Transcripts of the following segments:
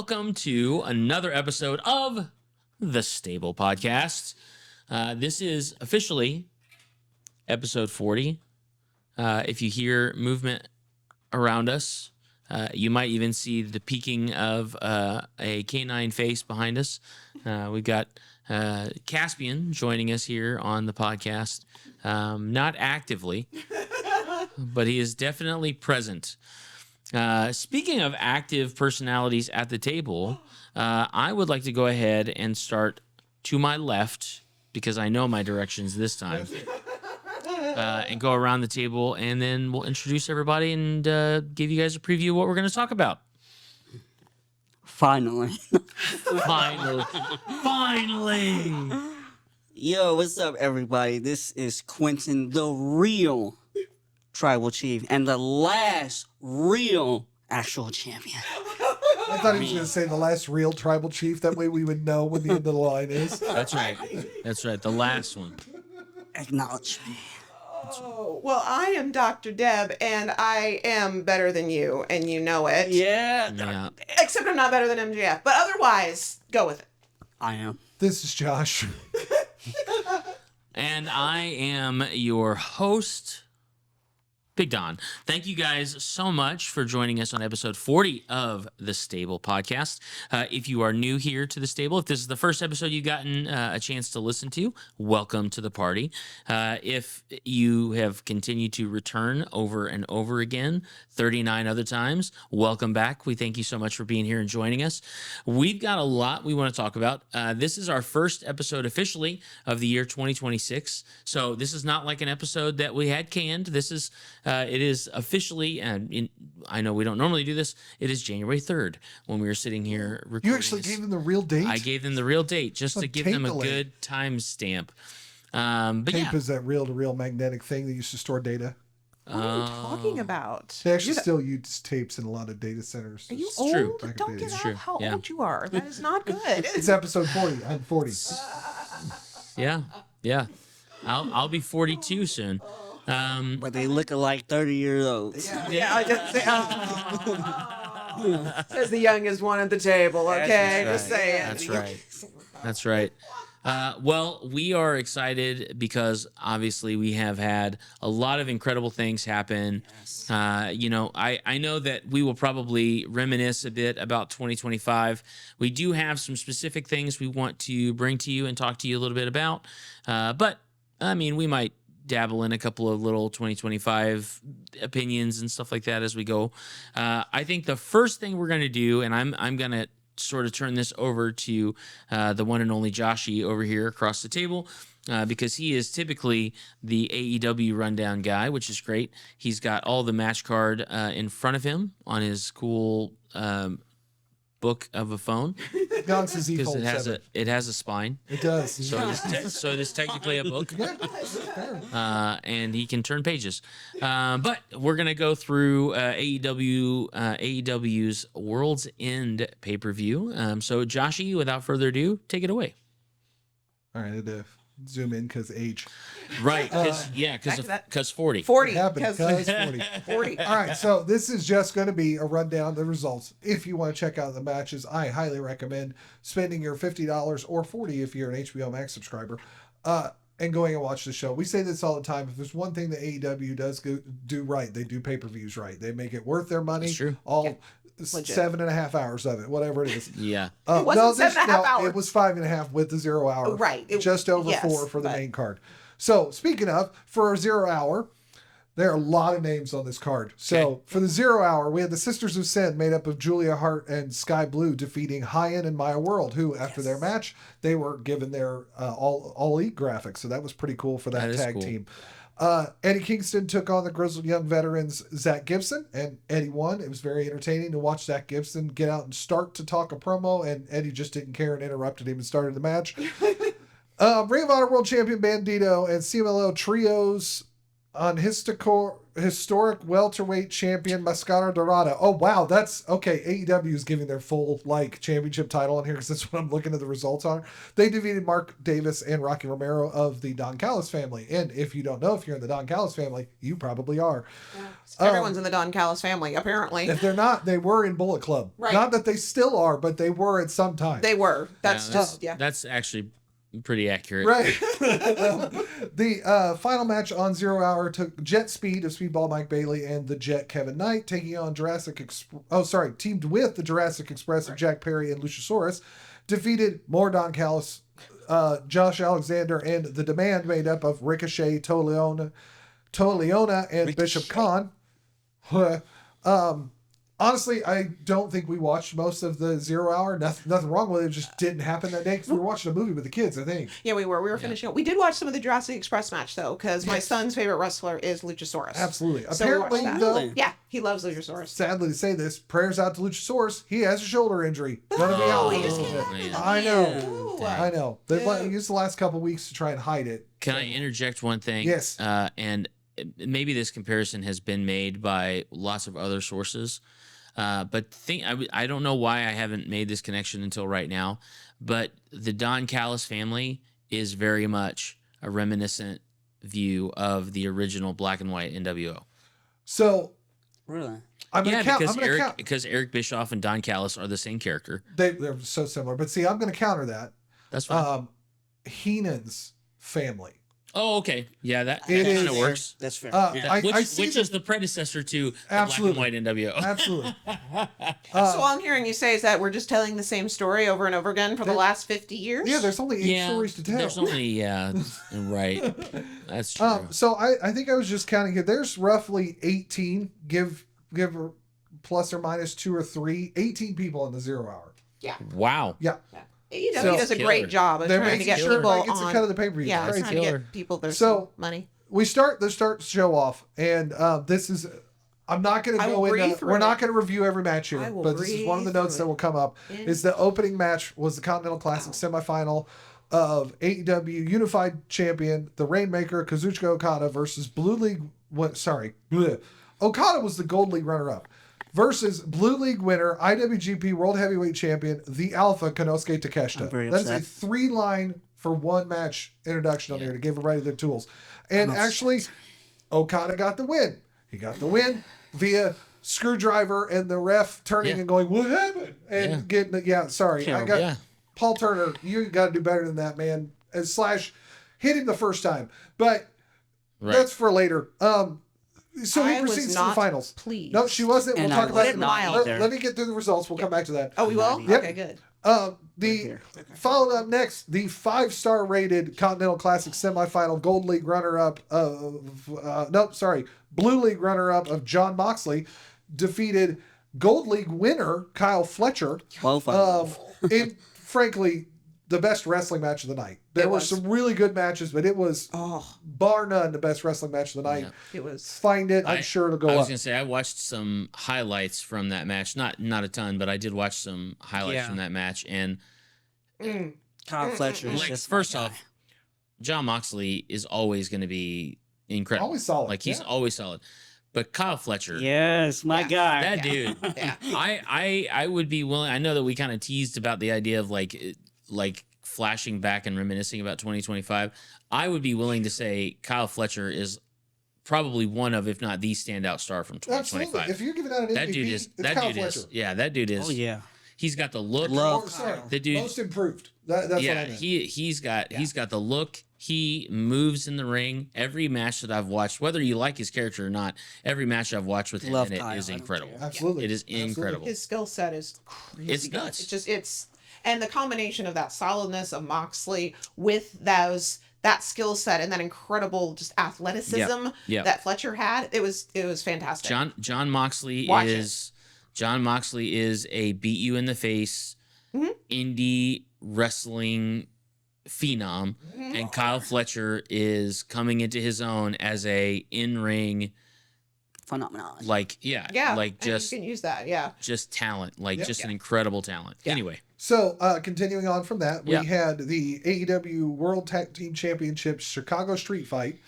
welcome to another episode of the Stable Podcast. This is officially episode 40. If you hear movement around us, you might even see the peeking of a canine face behind us. We've got Caspian joining us here on the podcast, not actively, but he is definitely present. Speaking of active personalities at the table, I would like to go ahead and start to my left, because I know my directions this time, and go around the table, and then we'll introduce everybody and give you guys a preview of what we're going to talk about. Finally. Finally. Yo, what's up, everybody? This is Quentin, the real tribal chief, and the last real actual champion. I thought he was going to say the last real tribal chief. That way we would know when the end of the line is. That's right. That's right. The last one. Acknowledge me. Oh, well, I am Dr. Deb, and I am better than you, and you know it. Yeah. Except I'm not better than MJF, but otherwise, go with it. I am. This is Josh. And I am your host, Big Don. Thank you guys so much for joining us on episode 40 of the Stable Podcast. If you are new here to the Stable, if this is the first episode you've gotten a chance to listen to, welcome to the party. If you have continued to return over and over again, 39 other times, welcome back. We thank you so much for being here and joining us. We've got a lot we want to talk about. This is our first episode officially of the year 2026. So this is not like an episode that we had canned. This is it is officially, and I know we don't normally do this, it is January 3rd when we were sitting here recording. You actually gave them the real date? I gave them the real date just to give them a good time stamp. But Tape is that reel-to-reel magnetic thing that used to store data. What are you talking about? They actually still use tapes in a lot of data centers. Are you It's old? true. Don't get true. out how Yeah. old you are. That is not good. It's episode 40. I'm 40. yeah. I'll be 42 soon. But they look like 30 years old. Yeah, I just say, says the youngest one at the table, okay? Just saying. That's right. Well, we are excited because obviously we have had a lot of incredible things happen. I know that we will probably reminisce a bit about 2025. We do have some specific things we want to bring to you and talk to you a little bit about. But I mean, we might dabble in a couple of little 2025 opinions and stuff like that as we go. I think the first thing we're going to do, and I'm going to sort of turn this over to the one and only Joshy over here across the table, because he is typically the AEW rundown guy, which is great. He's got all the match card in front of him on his cool book of a phone, Galaxy Z because Fold 7. it has a spine. It does. So it is technically a book. And he can turn pages. But we're going to go through AEW's World's End pay-per-view. So, Joshy, without further ado, take it away. All right, I had to zoom in because age. Right, because 40. 40. It happened because 40. 40. All right, so this is just going to be a rundown of the results. If you want to check out the matches, I highly recommend spending your $50 or $40 if you're an HBO Max subscriber, and going and watch the show. We say this all the time. If there's one thing that AEW does do right, they do pay-per-views right. They make it worth their money. That's true. All 7.5 hours of it, whatever it is. Yeah. It wasn't 7.5 hours. It was 5.5 with the 0 hour. Right. Just over 4 for the main card. So speaking of, for a 0 hour, there are a lot of names on this card. So for the 0 hour, we had the Sisters of Sin made up of Julia Hart and Sky Blue defeating Hyen and Maya World, who after their match, they were given their all elite graphics. So that was pretty cool for that tag team. Eddie Kingston took on the Grizzled Young Veterans, Zach Gibson, and Eddie won. It was very entertaining to watch Zach Gibson get out and start to talk a promo, and Eddie just didn't care and interrupted him and started the match. Ring of Honor World Champion Bandito and CMLL Trios on Histocore historic welterweight champion Mascara Dorada. Oh wow, that's okay. AEW is giving their full championship title on here because that's what I'm looking at the results on. They defeated Mark Davis and Rocky Romero of the Don Callis family. And if you don't know if you're in the Don Callis family, you probably are. Everyone's in the Don Callis family, apparently. If they're not, they were in Bullet Club. Right. Not that they still are, but they were at some time. They were. That's That's actually pretty accurate. Right. The final match on Zero Hour took Jet Speed of Speedball Mike Bailey and the Jet Kevin Knight taking on teamed with the Jurassic Express of Jack Perry and Luchasaurus, defeated more Don Callis, Josh Alexander, and the Demand made up of Ricochet, Toleona, and Bishop Khan. Honestly, I don't think we watched most of the 0 Hour. Nothing wrong with it. It just didn't happen that day because we were watching a movie with the kids, I think. Yeah, we were. We were finishing up. We did watch some of the Jurassic Express match, though, because my son's favorite wrestler is Luchasaurus. Absolutely. So we watched Apparently, that. though, Yeah, he loves Luchasaurus. sadly to say this, prayers out to Luchasaurus. He has a shoulder injury. Gonna be out. he just for a came little out. bit. Man. I know. Ooh. I know. They've Yeah. used the last couple weeks to try and hide it. Can I interject one thing? Yes. And maybe this comparison has been made by lots of other sources. But I don't know why I haven't made this connection until right now. But the Don Callis family is very much a reminiscent view of the original black and white NWO. So Really? I'm gonna count. Because Eric Bischoff and Don Callis are the same character. They're so similar. But see, I'm gonna counter that. That's fine. Heenan's family. Oh, okay. Yeah, that It kind is- of works. That's fair. I Which see is the predecessor to the Absolutely. black and white NWO. Absolutely. So all I'm hearing you say is that we're just telling the same story over and over again for the last 50 years? Yeah, there's only 8 stories to tell. There's only right. That's true. So I think I was just counting here. There's roughly 18, give or plus or minus 2 or 3, 18 people in the 0 Hour. Wow. Yeah. AEW So- does a Killer. great job of They're trying to making get sure people everybody gets a on. cut of the pay-per-view. Yeah, It's they're crazy. trying to Killer. get people their So- money. We start the show off, and this is. I'm not going to I go will breathe into. through We're it. not going to review every match I here, will but this is one of the breathe notes through that will come up. Yeah. Is the opening match was the Continental Classic semifinal of AEW Unified Champion, the Rainmaker Kazuchika Okada versus Blue League. Okada was the Gold League runner-up versus Blue League winner, IWGP World Heavyweight Champion, the Alpha Konosuke Takeshita. I'm very That's a upset. 3-line for one match introduction on here to give everybody their tools. And actually, Okada got the win. He got the win via screwdriver and the ref turning Yeah. and going, "What happened?" And getting it. Sorry, I got Yeah. Paul Turner. You got to do better than that, man. And Slash hit him the first time, but Right. that's for later. So he I was proceeds to the not finals. pleased. No, she wasn't. We'll And talk I about was it. not Let, either. let me get through the results. We'll come back to that. Oh, we will? Yep. Okay, good. The followed up next, the 5-star rated Continental Classic semifinal Gold League runner-up of Blue League runner-up of John Moxley defeated Gold League winner Kyle Fletcher. Both of them. In frankly the best wrestling match of the night. There It were was. some really good matches, but it was Oh, bar none the best wrestling match of the night. it was. Find it, I'm sure it'll go I was up. gonna say I watched some highlights from that match. Not a ton, but I did watch some highlights Yeah. from that match. And Kyle Fletcher is like, just first my guy. off, John Moxley is always going to be incredible. Always solid. Like he's yeah. always solid. But Kyle Fletcher, Yes, my guy. that dude, Yeah. I would be willing. I know that we kind of teased about the idea of like flashing back and reminiscing about 2025. I would be willing to say Kyle Fletcher is probably one of, if not the standout star from Absolutely. 2025. If you're giving out an That MVP, dude is. it's That Kyle dude Fletcher. is. Yeah, that dude is. Oh yeah. He's got the look. Love Oh, sorry. Kyle. The dude. Most improved. That's what I Yeah, meant. he's got the look. He moves in the ring. Every match that I've watched, whether you like his character or not, every match I've watched with him Love in it Kyle, is I don't incredible. care. Absolutely. It is Absolutely. incredible. His skill set is crazy. It's good. nuts. It's and the combination of that solidness of Moxley with that skill set and that incredible just athleticism Yep. that Fletcher had, it was fantastic. John Moxley Watch is a beat you in the face Mhm. indie wrestling phenom, Mhm. and Kyle Fletcher is coming into his own as a in-ring Phenomenon. Yeah, like and you can use that. Yeah, just talent, like Yep. just an incredible talent. Yeah. Anyway, So, continuing on from that, we Yeah. had the AEW World Tag Team Championships Chicago Street Fight.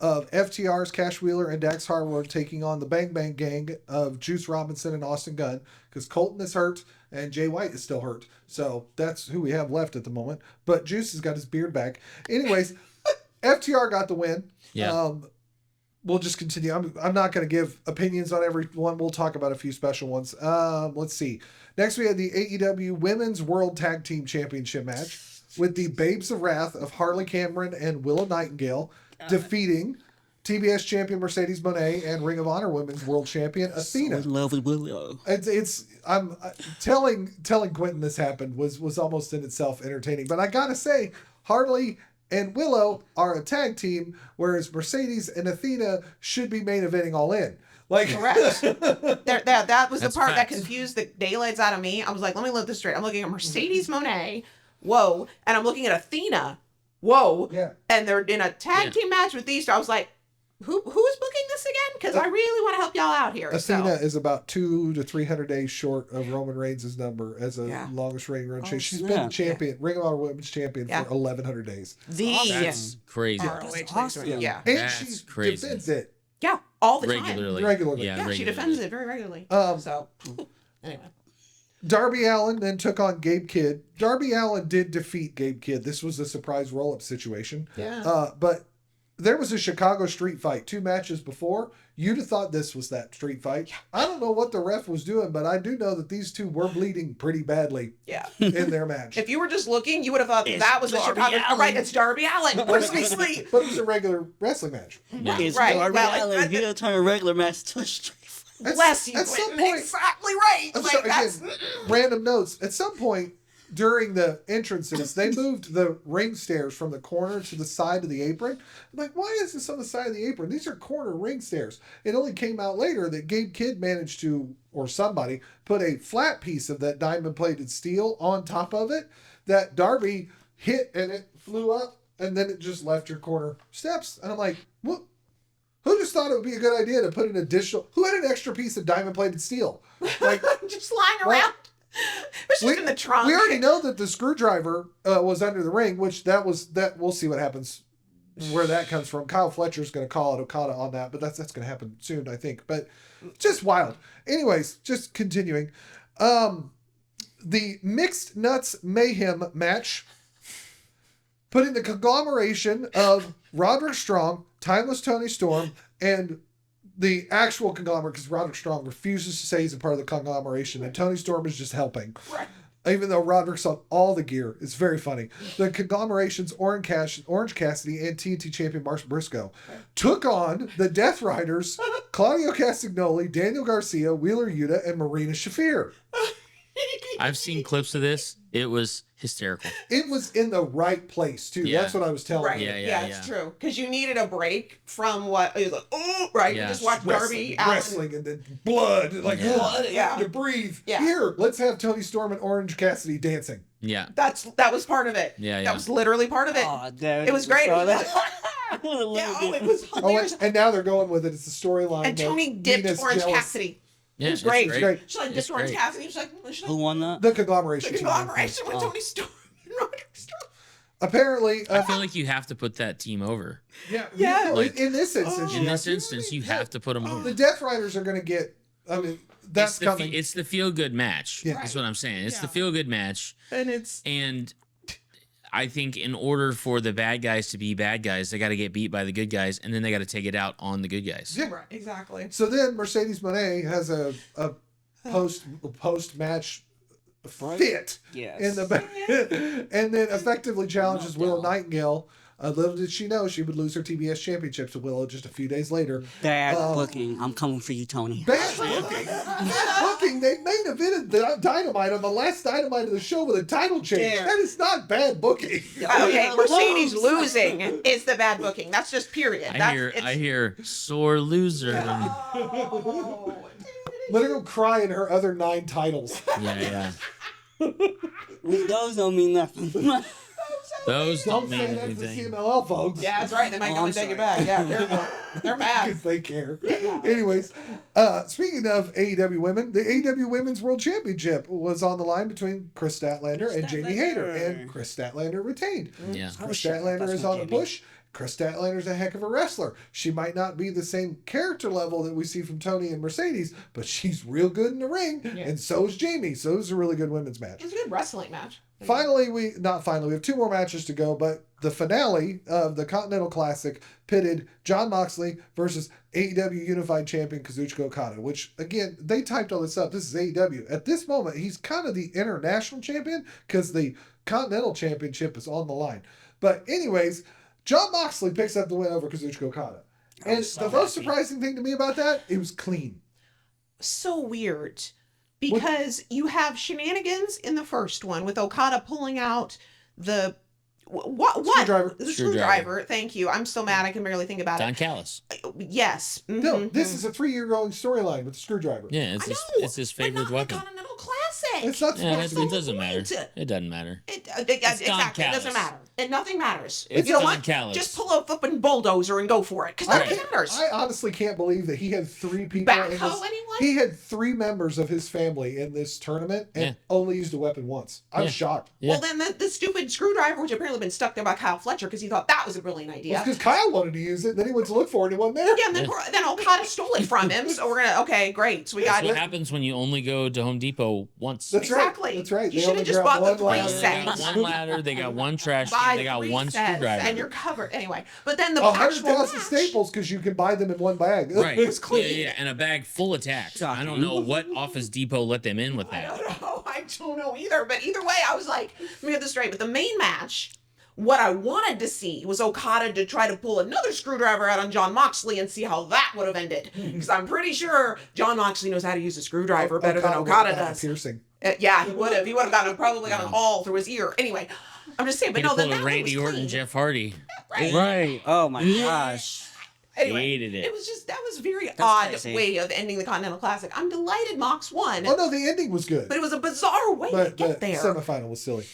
of FTR's Cash Wheeler and Dax Harwood taking on the Bang Bang Gang of Juice Robinson and Austin Gunn, because Colton is hurt and Jay White is still hurt. So that's who we have left at the moment. But Juice has got his beard back. Anyways, FTR got the win. Yeah. We'll just continue. I'm not going to give opinions on every one. We'll talk about a few special ones. Let's see. Next, we had the AEW Women's World Tag Team Championship match with the Babes of Wrath of Harley Cameron and Willow Nightingale defeating TBS champion Mercedes Moné and Ring of Honor Women's World Champion Athena. So in love with Willow. I'm telling Quentin this happened was almost in itself entertaining. But I gotta say, Harley and Willow are a tag team, whereas Mercedes and Athena should be main eventing All In. Like, Correct. That was the That's part that facts. confused the daylights out of me. I was like, let me look this straight. I'm looking at Mercedes Moné, whoa, and I'm looking at Athena, whoa, Yeah. and they're in a tag team match with these two. I was like, who's booking this again? Because I really want to help y'all out here. Athena So. is about 200 to 300 days short of Roman Reigns' number as a Yeah. longest reigning run champion. She's snap. been champion, Ring of Honor Women's Champion Yeah. for 1,100 days. That's crazy. ROH awesome. Yeah. And That's she crazy. defends it. Yeah. All the Regularly. Regularly. Yeah, time. Yeah, she regularly. defends it very regularly. Um, So, anyway. Darby Allin then took on Gabe Kidd. Darby Allin did defeat Gabe Kidd. This was a surprise roll-up situation. Yeah. But there was a Chicago street fight 2 matches before. You'd have thought this was that street fight. I don't know what the ref was doing, but I do know that these two were bleeding pretty badly Yeah. in their match. If you were just looking, you would have thought It's that was the Darby Chicago. Allin. Right, it's Darby Allen. Precisely. But it was a regular wrestling match. Yeah. It's Right, Darby well, Allin. He done turn a regular match to a street fight. Bless you, At some Quentin. point, Exactly right. I'm Like, sorry, that's. again, random notes. At some point during the entrances, they moved the ring stairs from the corner to the side of the apron. I'm like, why is this on the side of the apron? These are corner ring stairs. It only came out later that Gabe Kidd managed to, or somebody, put a flat piece of that diamond plated steel on top of it that Darby hit and it flew up and then it just left your corner steps. And I'm like, what? Who just thought it would be a good idea to put an additional? Who had an extra piece of diamond plated steel? Like, Just lying Well, around. It's just in the trunk. we already know that the screwdriver was under the ring, which that we'll see what happens, where that comes from. Kyle Fletcher's going to call it Okada on that, but that's going to happen soon, I think. But just wild. Anyways, just continuing. The Mixed Nuts Mayhem match, putting the conglomeration of Roderick Strong, Timeless Tony Storm, and the actual conglomerate, because Roderick Strong refuses to say he's a part of the conglomeration, and Tony Storm is just helping. Right. Even though Roderick's on all the gear. It's very funny. The conglomeration's Orange Cassidy and TNT champion Mark Briscoe took on the Death Riders, Claudio Castagnoli, Daniel Garcia, Wheeler Yuta, and Marina Shafir. I've seen clips of this. It was hysterical. It was in the right place, too. Yeah. That's what I was telling Right. you. Yeah, It's true. Because you needed a break from what it was like, oh, right. Yeah. You just watched Darby Wrestling and then blood. Like, Yeah. blood. Yeah. To breathe. Yeah. Here, let's have Tony Storm and Orange Cassidy dancing. Yeah. That was part of it. Yeah, That was literally part of it. Oh, damn, It was great. saw that. Yeah, oh, it was Oh, hilarious. and now they're going with it. It's the storyline. And that Tony dipped Nina's Orange jealous. Cassidy. Yeah, It was it's great. It's great. She like It's dipped Orange great. Cassidy. She's like, Who won that? The conglomeration. the team. conglomeration with Tony Storm and Roderick Strong. Apparently, I feel like you have to put that team over. Yeah. Like- in this instance, In you this have to. instance, you have to put them over. The Death Riders are going to get. I mean, that's coming. It's the feel good match. Yeah. That's what I'm saying. It's the Yeah. feel good match. And it's And I think in order for the bad guys to be bad guys, they got to get beat by the good guys, and then they got to take it out on the good guys. Yeah. right, exactly. So then Mercedes Moné has a post match fit Yes. in the and then effectively challenges Willow Nightingale. Little did she know she would lose her TBS championship to Willow just a few days later. Bad Oh. booking. I'm coming for you, Tony. Bad booking. Bad booking. They main evented the Dynamite on the last Dynamite of the show with a title change. Yeah. That is not bad booking. Okay, Mercedes Lose. losing is the bad booking. That's just period. I hear sore loser. Let her go cry in her other 9 titles. Yeah. Those don't mean nothing. Those Don't don't say mean that to the anything. CMLL folks. Yeah, that's right. They might Oh, come I'm and take it sorry. back. Yeah, they're mad. Because they care. Anyways, speaking of AEW women, the AEW Women's World Championship was on the line between Chris Statlander and Jamie Hayter, and Chris Statlander retained. Yeah. Oh, Chris shit. Statlander That's is not on a Jamie. push. Chris Statlander's a heck of a wrestler. She might not be the same character level that we see from Tony and Mercedes, but she's real good in the ring, Yeah. and so is Jamie. So it was a really good women's match. It was a good wrestling match. Finally, we have two more matches to go, but the finale of the Continental Classic pitted Jon Moxley versus AEW Unified Champion Kazuchika Okada, which, again, they typed all this up. This is AEW. At this moment, he's kind of the international champion because the Continental Championship is on the line. But anyways, Jon Moxley picks up the win over Kazuchika Okada. And so the most happy. surprising thing to me about that, it was clean. So weird because you have shenanigans in the first one with Okada pulling out the what Screwdriver. the Screwdriver. screwdriver. Thank you. I'm so mad I can barely think about Don it. Callis. Yes. No, Mhm. this is a 3-year going storyline with the screwdriver. Yeah, it's I his, know, it's his but favorite not the weapon. Continental Classic. It's not Yeah, supposed it to. doesn't matter. point. It doesn't matter. Exactly. It doesn't Callis. matter. Nothing matters. It's you know Don what? Callis. Just pull a flipping bulldozer and go for it because I, nothing matters. I honestly can't believe that he had 3 people in Backhoe this. anyone? He had 3 members of his family in this tournament and Yeah. only used a weapon once. I was Yeah. shocked. Yeah. Well, then the stupid screwdriver, which apparently been stuck there by Kyle Fletcher because he thought that was a brilliant idea. Because Kyle wanted to use it, then he went to look for it and it wasn't there. Yeah, and then Okada stole it from him. So we're gonna great. So we got That's what happens when you only go to Home Depot once. That's exactly. right. That's right. You They should only have just grabbed bought the one 3 ladder. They got sets. one ladder, they got one trash can, Buy they got 3 one sets, screwdriver. and you're covered anyway. But then the 100,000 actual match, staples because you can buy them in one bag. Right. It's clean. Yeah, and a bag full of tacks. Shocking. I don't know what Office Depot let them in with I that. don't know. I don't know either. But either way, I was like, let me get this straight. But the main match, what I wanted to see was Okada to try to pull another screwdriver out on Jon Moxley and see how that would have ended. Because I'm pretty sure Jon Moxley knows how to use a screwdriver better than Okada would've gotten does. Piercing. Yeah, he would have. He would have probably gotten all through his ear. Anyway, I'm just saying. But He no, pulled then a that Randy was Orton, clean. Jeff Hardy. Right. Right. Oh my gosh. Anyway, Hated it. It was just that was a very odd crazy. way of ending the Continental Classic. I'm delighted Mox won, Oh no, the ending was good. but it was a bizarre way to But get the there. semifinal was silly.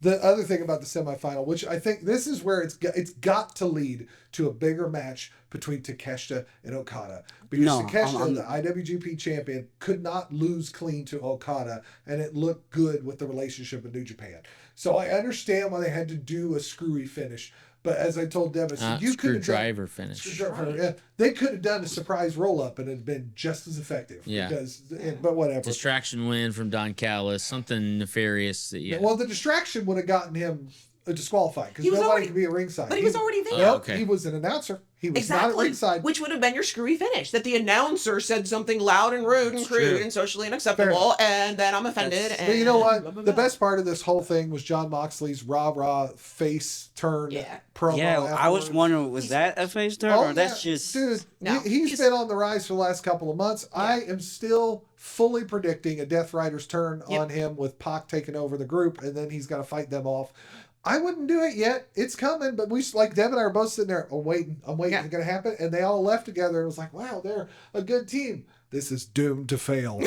The other thing about the semifinal, which I think this is where it's got to lead to a bigger match between Takeshita and Okada. Because No, Takeshita, I'm- the IWGP champion, could not lose clean to Okada, and it looked good with the relationship with New Japan. So I understand why they had to do a screwy finish. But as I told Deb, I said, you could have done Screwdriver finish. Screwdriver, yeah. They could have done a surprise roll up and it'd been just as effective. Yeah. But whatever. Distraction win from Don Callis. Something nefarious. That, yeah. Well, the distraction would have gotten him disqualified because He was nobody already- could be a ringside. but he was already there. Nope, okay. he was an announcer. He was not at Exactly, ringside. which would have been your screwy finish. That the announcer said something loud and rude and It's crude true. and socially unacceptable, and then I'm offended. That's- And But you know blah, what? blah, blah, The blah. best part of this whole thing was John Moxley's rah face turn Yeah. promo. Yeah, I was afterwards. wondering, was that a face turn Oh, or that's yeah. just Dude, No, he's he's- been on the rise for the last couple of months. I am still fully predicting a Death Rider's turn Yep. on him with Pac taking over the group, and then he's got to fight them off. I wouldn't do it yet. It's coming, but like Deb and I are both sitting there. I'm waiting. Yeah. It's gonna happen. And they all left together. And it was like, wow, they're a good team. This is doomed to fail.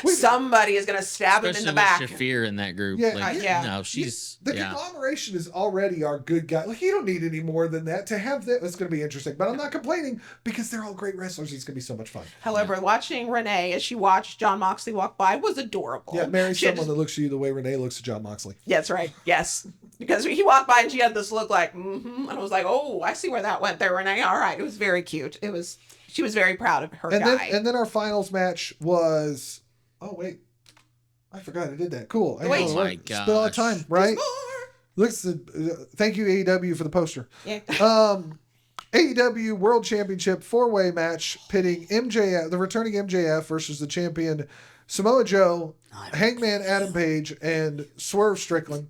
Somebody is gonna stab him in Especially the with back. Shafir in that group. Yeah, like, yeah. No, she's. The yeah. conglomeration is already our good guy. Like, you don't need any more than that to have that. It's going to be interesting. But I'm not complaining because they're all great wrestlers. It's going to be so much fun. However, watching Renee as she watched John Moxley walk by was adorable. Yeah, marry She had someone that looks at you the way Renee looks at John Moxley. That's right. Yes. Because he walked by and she had this look like, and I was like, oh, I see where that went there, Renee. All right. It was very cute. She was very proud of her And guy. then our finals match was. Oh wait, I forgot I did that. Cool. I Wait. know, Oh my right? Spent all the gosh. time, right? More. Looks. Thank you AEW for the poster. Yeah. AEW World Championship 4-way match pitting MJF, the returning MJF versus the champion Samoa Joe, Hangman Adam Page, and Swerve Strickland.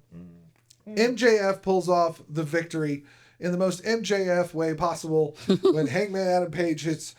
MJF pulls off the victory in the most MJF way possible when Hangman Adam Page hits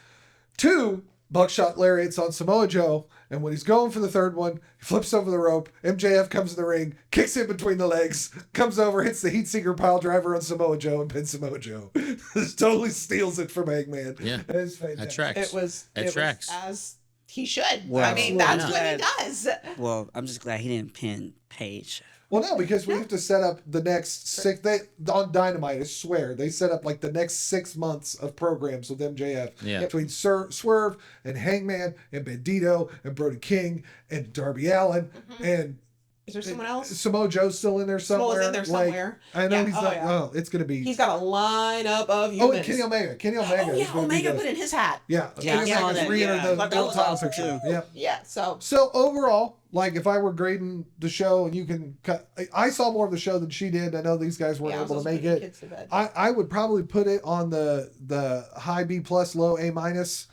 2 buckshot lariats on Samoa Joe, and when he's going for the third one, he flips over the rope. MJF comes in the ring, kicks him between the legs, comes over, hits the heat seeker pile driver on Samoa Joe, and pins Samoa Joe. Just totally steals it from Hangman. Yeah. It's fantastic. That tracks. It was That tracks. as He should. Well, I mean, well, that's I'm what he glad- does. Well, I'm just glad he didn't pin Paige. Well, no, because we have to set up the next six. They on Dynamite, I swear, they set up like the next 6 months of programs with MJF Yeah. between Swerve and Hangman and Bandito and Brody King and Darby Allin and Is there someone else? Samoa Joe's still in there somewhere. Samoa's in there Like, somewhere. I know Yeah. he's Oh, not. yeah. Oh, it's gonna be. He's got a lineup of humans. Oh, and Kenny Omega. Kenny Omega. Oh, is yeah, gonna be Omega the- put in his hat. Yeah, Yeah, Kenny I saw Omega's that, re-entered yeah. the But that World was title awesome, picture. too. Yeah. Yeah, so So overall, like if I were grading the show, and you can cut, I saw more of the show than she did. I know these guys weren't yeah, I was able to also make putting it. kids to bed. I would probably put it on the high B plus, low A minus,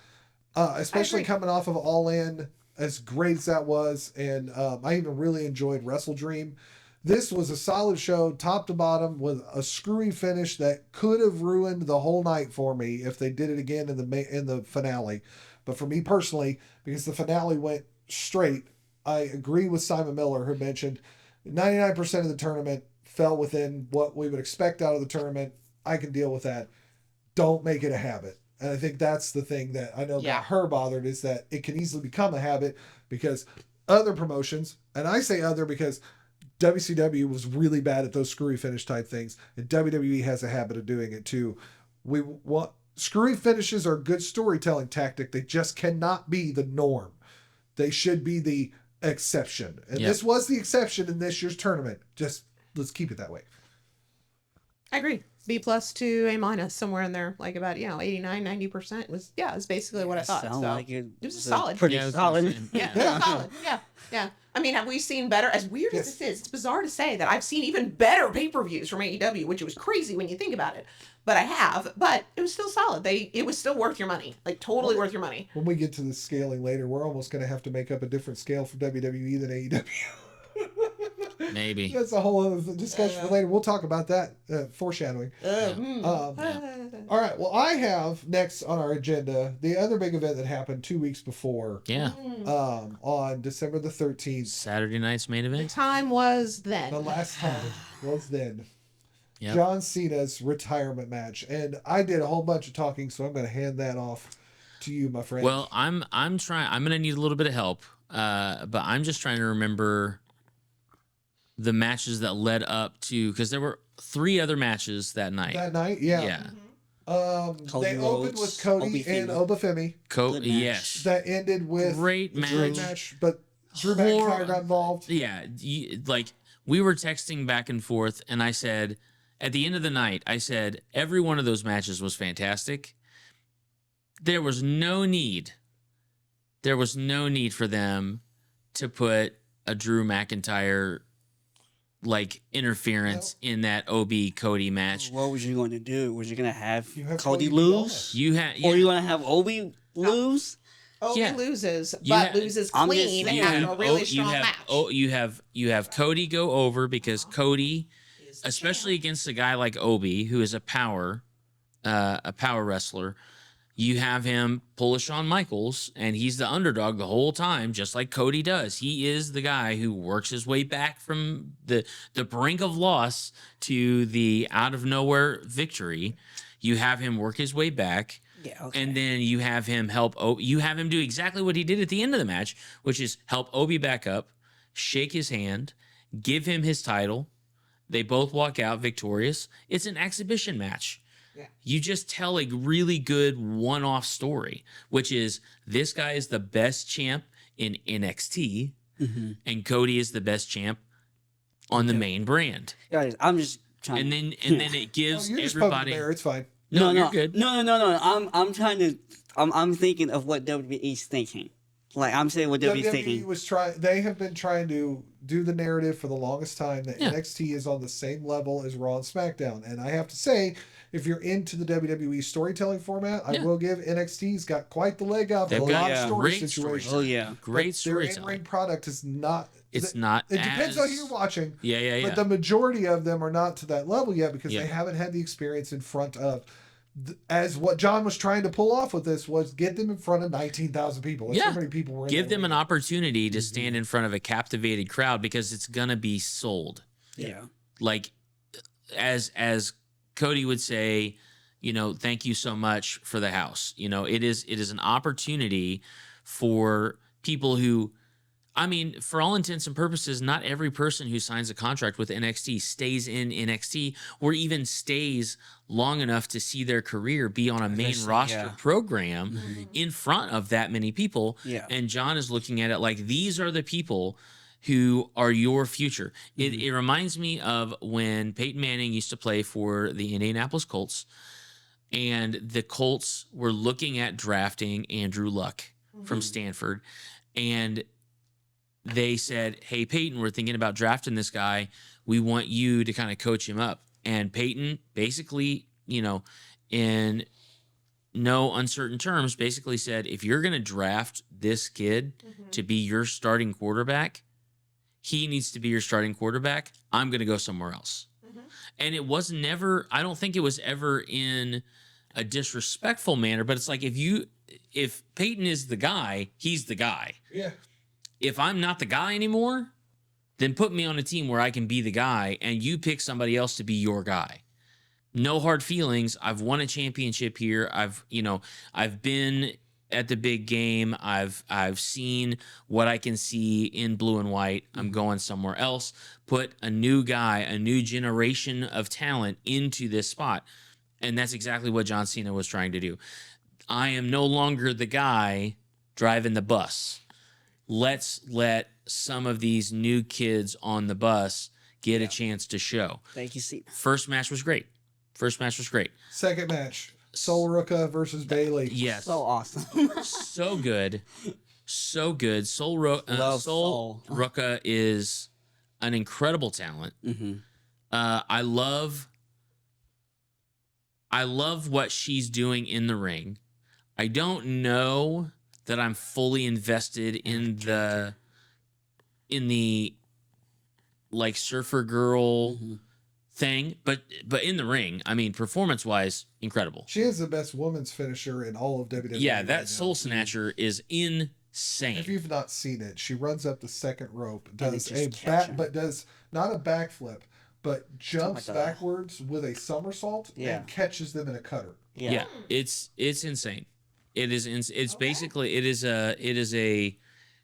especially agree. coming off of All In, as great as that was, and I even really enjoyed Wrestle Dream. This was a solid show, top to bottom, with a screwy finish that could have ruined the whole night for me if they did it again in the finale. But for me personally, because the finale went straight, I agree with Simon Miller, who mentioned 99% of the tournament fell within what we would expect out of the tournament. I can deal with that. Don't make it a habit. And I think that's the thing that I know Yeah. got her bothered, is that it can easily become a habit because other promotions, and I say other because WCW was really bad at those screwy finish type things, and WWE has a habit of doing it too. We want screwy finishes are a good storytelling tactic. They just cannot be the norm. They should be the exception. And Yep. this was the exception in this year's tournament. Just let's keep it that way. I agree. B plus to A minus, somewhere in there, like about 89, 90% was it's basically what I thought. Sound So like it was a solid. Pretty Yeah, I was solid. gonna say, Yeah, Yeah. solid. Yeah. I mean, have we seen better? As weird Yes. as this is, it's bizarre to say that I've seen even better pay-per-views from AEW, which was crazy when you think about it. But I have. But it was still solid. It was still worth your money. Like totally worth your money. When we get to the scaling later, we're almost going to have to make up a different scale for WWE than AEW. Maybe. That's a whole other discussion for later. We'll talk about that, foreshadowing. All right. Well, I have next on our agenda the other big event that happened 2 weeks before, Yeah. on December the 13th. Saturday night's main The event. time was then. The last time was then. Yep. John Cena's retirement match. And I did a whole bunch of talking, so I'm going to hand that off to you, my friend. Well, I'm trying. I'm gonna need a little bit of help. But I'm just trying to remember the matches that led up to, because there were 3 other matches that night. that night, yeah. Yeah. Cody They opened Rhodes, with Cody Obi and Femi. Obafemi. Good match. Yes. That ended with Great a great match. match, but Drew Hor- McIntyre got involved. Yeah. Like we were texting back and forth, and I said, at the end of the night, I said every one of those matches was fantastic. There was no need. There was no need for them to put a Drew McIntyre like interference in that OB Cody match. What was you going to do? Was you going to have You have Cody Cody lose? You had Or you going to have Obi lose? Obi Yeah. loses, You but had- loses I'm just clean saying. after a really you strong have match. you have Cody go over because Cody, especially against a guy like Obi, who is a power wrestler, you have him pull a Shawn Michaels, and he's the underdog the whole time, just like Cody does. He is the guy who works his way back from the brink of loss to the out of nowhere victory. You have him work his way back. Yeah, okay. And then you have him you have him do exactly what he did at the end of the match, which is help Obi back up, shake his hand, give him his title. They both walk out victorious. It's an exhibition match. Yeah. You just tell a really good one-off story, which is this guy is the best champ in NXT, and Cody is the best champ on the main brand. Guys, I'm just trying. And then it Oh, gives you're just poking the everybody. bear. It's fine. No, you're good. No. I'm trying to. I'm thinking of what WWE's thinking. Like I'm saying what WWE's WWE thinking. was trying. They have been trying to do the narrative for the longest time that Yeah. NXT is on the same level as Raw and SmackDown. And I have to say, if you're into the WWE storytelling format, I Yeah. will give NXT's got quite the leg up. They've in a got lot of story great situations. Oh yeah. Great Their storytelling. in-ring product is not. It's not. It depends as, on who you're watching. Yeah. But the majority of them are not to that level yet because Yeah. they haven't had the experience in front of. As what John was trying to pull off with this was get them in front of 19,000 people. That's Yeah. how many people were in Give that them an arena. opportunity to stand in front of a captivated crowd because it's gonna be sold. Yeah. Like as Cody would say, thank you so much for the house. It is an opportunity for people who, I mean, for all intents and purposes, not every person who signs a contract with NXT stays in NXT or even stays long enough to see their career be on a main Especially, roster yeah. program in front of that many people. Yeah. And John is looking at it like these are the people who are your future. It reminds me of when Peyton Manning used to play for the Indianapolis Colts, and the Colts were looking at drafting Andrew Luck from Stanford, and they said, "Hey, Peyton, we're thinking about drafting this guy. We want you to kind of coach him up." And Peyton basically, in no uncertain terms, basically said, if you're going to draft this kid to be your starting quarterback, he needs to be your starting quarterback. I'm going to go somewhere else. And it was never, I don't think it was ever in a disrespectful manner, but it's like if Peyton is the guy, he's the guy. Yeah. If I'm not the guy anymore, then put me on a team where I can be the guy and you pick somebody else to be your guy. No hard feelings. I've won a championship here. I've been at the big game. I've seen what I can see in blue and white. I'm going somewhere else. Put a new guy, a new generation of talent into this spot. And that's exactly what John Cena was trying to do. I am no longer the guy driving the bus. Let's let some of these new kids on the bus get a chance to show. Thank you, Cena. First match was great. Second match, Sol Ruka versus Bailey. Yes. So awesome. So good. Sol Love Sol. Ruka is an incredible talent. I love what she's doing in the ring. I don't know that I'm fully invested in the like surfer girl thing, but in the ring, I mean, performance wise, incredible. She is the best women's finisher in all of WWE. Yeah, right that now. Soul Snatcher is insane. If you've not seen it, she runs up the second rope, they does just a catch her. but does not a backflip, but jumps like a- backwards with a somersault Yeah. and catches them in a cutter. Yeah, it's insane. It is. It's basically it is a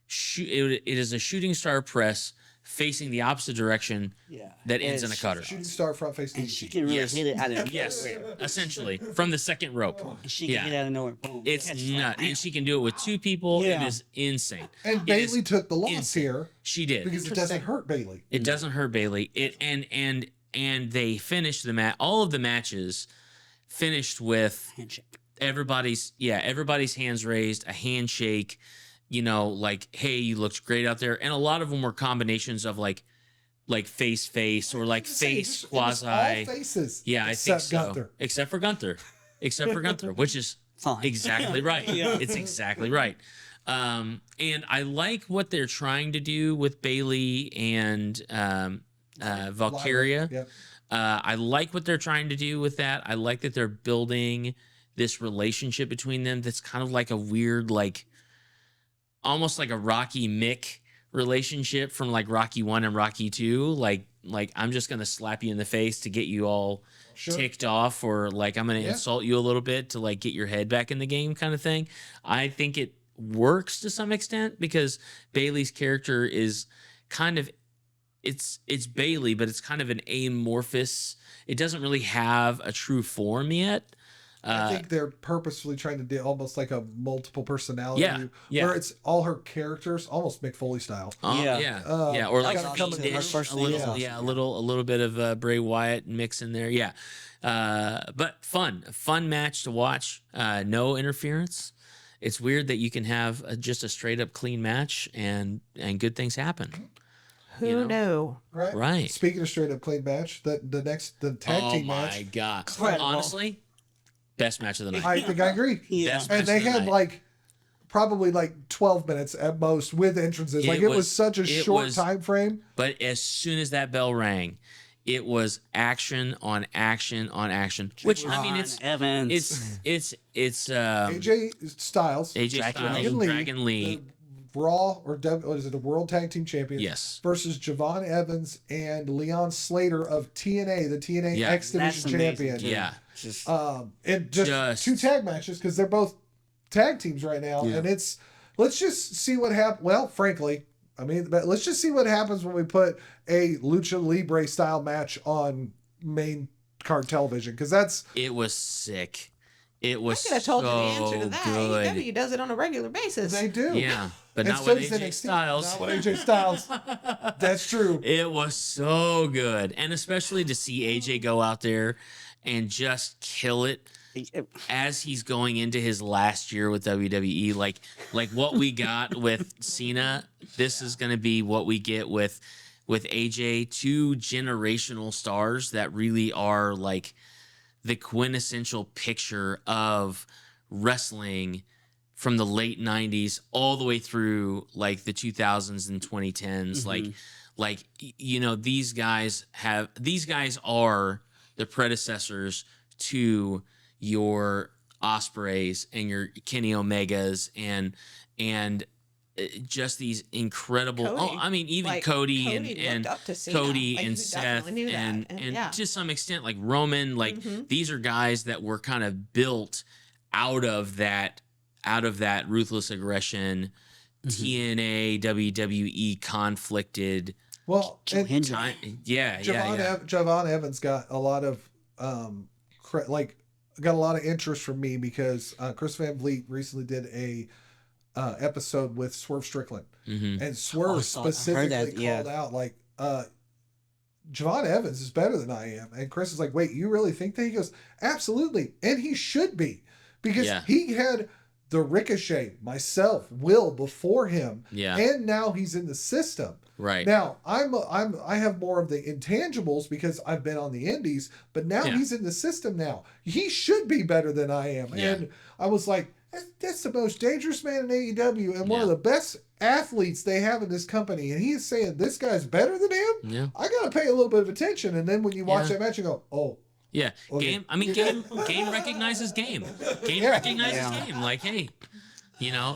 shooting star press facing the opposite direction Yeah. that ends in a cutter. Shooting star front face And she DDT. can really Yes. hit it out of Yes, nowhere. essentially from the second rope. She Yeah. can hit out of nowhere. Boom. It's Catch nuts, it. and she can do it with two people. It Yeah. is insane. And It Bailey is took the loss insane. here She did. because it doesn't hurt Bailey. It doesn't hurt Bailey. It and they finished the match. All of the matches finished with Handshake. everybody's hands raised, a handshake. Like, hey, you looked great out there, and a lot of them were combinations of like face or like face It was quasi. all faces. Yeah, I think except so. Gunther. Except for Gunther, which is Fine. exactly right. Yeah. It's exactly right. And I like what they're trying to do with Bailey and Valkyria. Yep. I like what they're trying to do with that. I like that they're building this relationship between them that's kind of like a weird, like almost like a Rocky Mick relationship from like Rocky 1 and Rocky 2. Like I'm just gonna slap you in the face to get you all Sure. ticked off, or like I'm gonna Yeah. insult you a little bit to like get your head back in the game kind of thing. I think it works to some extent because Bailey's character is kind of it's Bailey, but it's kind of an amorphous. It doesn't really have a true form yet. I think they're purposefully trying to do almost like a multiple personality, Yeah. where it's all her characters, almost Mick Foley style. Yeah. Yeah, or like gotta come in Fiendish, her first a thing, little, yeah. a little bit of Bray Wyatt mix in there, yeah. But a fun match to watch. No interference. It's weird that you can have just a straight up clean match and good things happen. Who knew? Right. Right. Speaking of straight up clean match, the tag Oh team my match, god! Incredible. Honestly, best match of the night. I think I agree. Yeah. Best And match they of the had night. like probably like 12 minutes at most with entrances. Like it was such a short time frame. But as soon as that bell rang, it was action on action on action. Which I mean, Ron Evans. it's AJ Styles, AJ Dragon Styles, Lee. Dragon Lee. the Raw or what is it, the World Tag Team Champions, Yes. versus Javon Evans and Leon Slater of TNA, the TNA Yeah. X That's Division amazing, champion. too. Yeah. Just And just Just- two tag matches because they're both tag teams right now, Yeah. and it's let's just see what happens. Well, frankly, I mean, but let's just see what happens when we put a lucha libre style match on main card television, because It was sick. It was I could have told you the answer to so that. good. AEW does it on a regular basis. they do. Yeah, but And not so with does AJ NXT. Styles. Not with AJ Styles. That's true. It was so good, and especially to see AJ go out there and just kill it as he's going into his last year with WWE. Like what we got with Cena, this is going to be what we get with AJ. Two generational stars that really are like the quintessential picture of wrestling from the late 90s all the way through like the 2000s and 2010s. These guys are the predecessors to your Ospreys and your Kenny Omegas and just these incredible Cody. even Like, Cody Cody and looked up to Cena. Cody Like, and he Seth definitely knew that. and yeah. to some extent like Roman, like these are guys that were kind of built out of that ruthless aggression, TNA, WWE conflicted Well, Joe and Hendry. time. Yeah, yeah. Javon Evans got a lot of got a lot of interest from me because Chris Van Vliet recently did a episode with Swerve Strickland, Mhm. and Swerve I heard specifically that, yeah. called out like Javon Evans is better than I am, and Chris is like, wait, you really think that? He goes, absolutely, and he should be, because Yeah. he had the Ricochet, myself, Will before him, Yeah. and now he's in the system. Right. Now I have more of the intangibles because I've been on the indies, but now Yeah. he's in the system now. He should be better than I am. Yeah. And I was like, that's the most dangerous man in AEW and one of Yeah. the best athletes they have in this company. And he's saying this guy's better than him? Yeah. I gotta pay a little bit of attention. And then when you watch Yeah. that match, you go, oh. Yeah. Okay. Game recognizes game. Game Yeah. recognizes Yeah. game. Like, hey,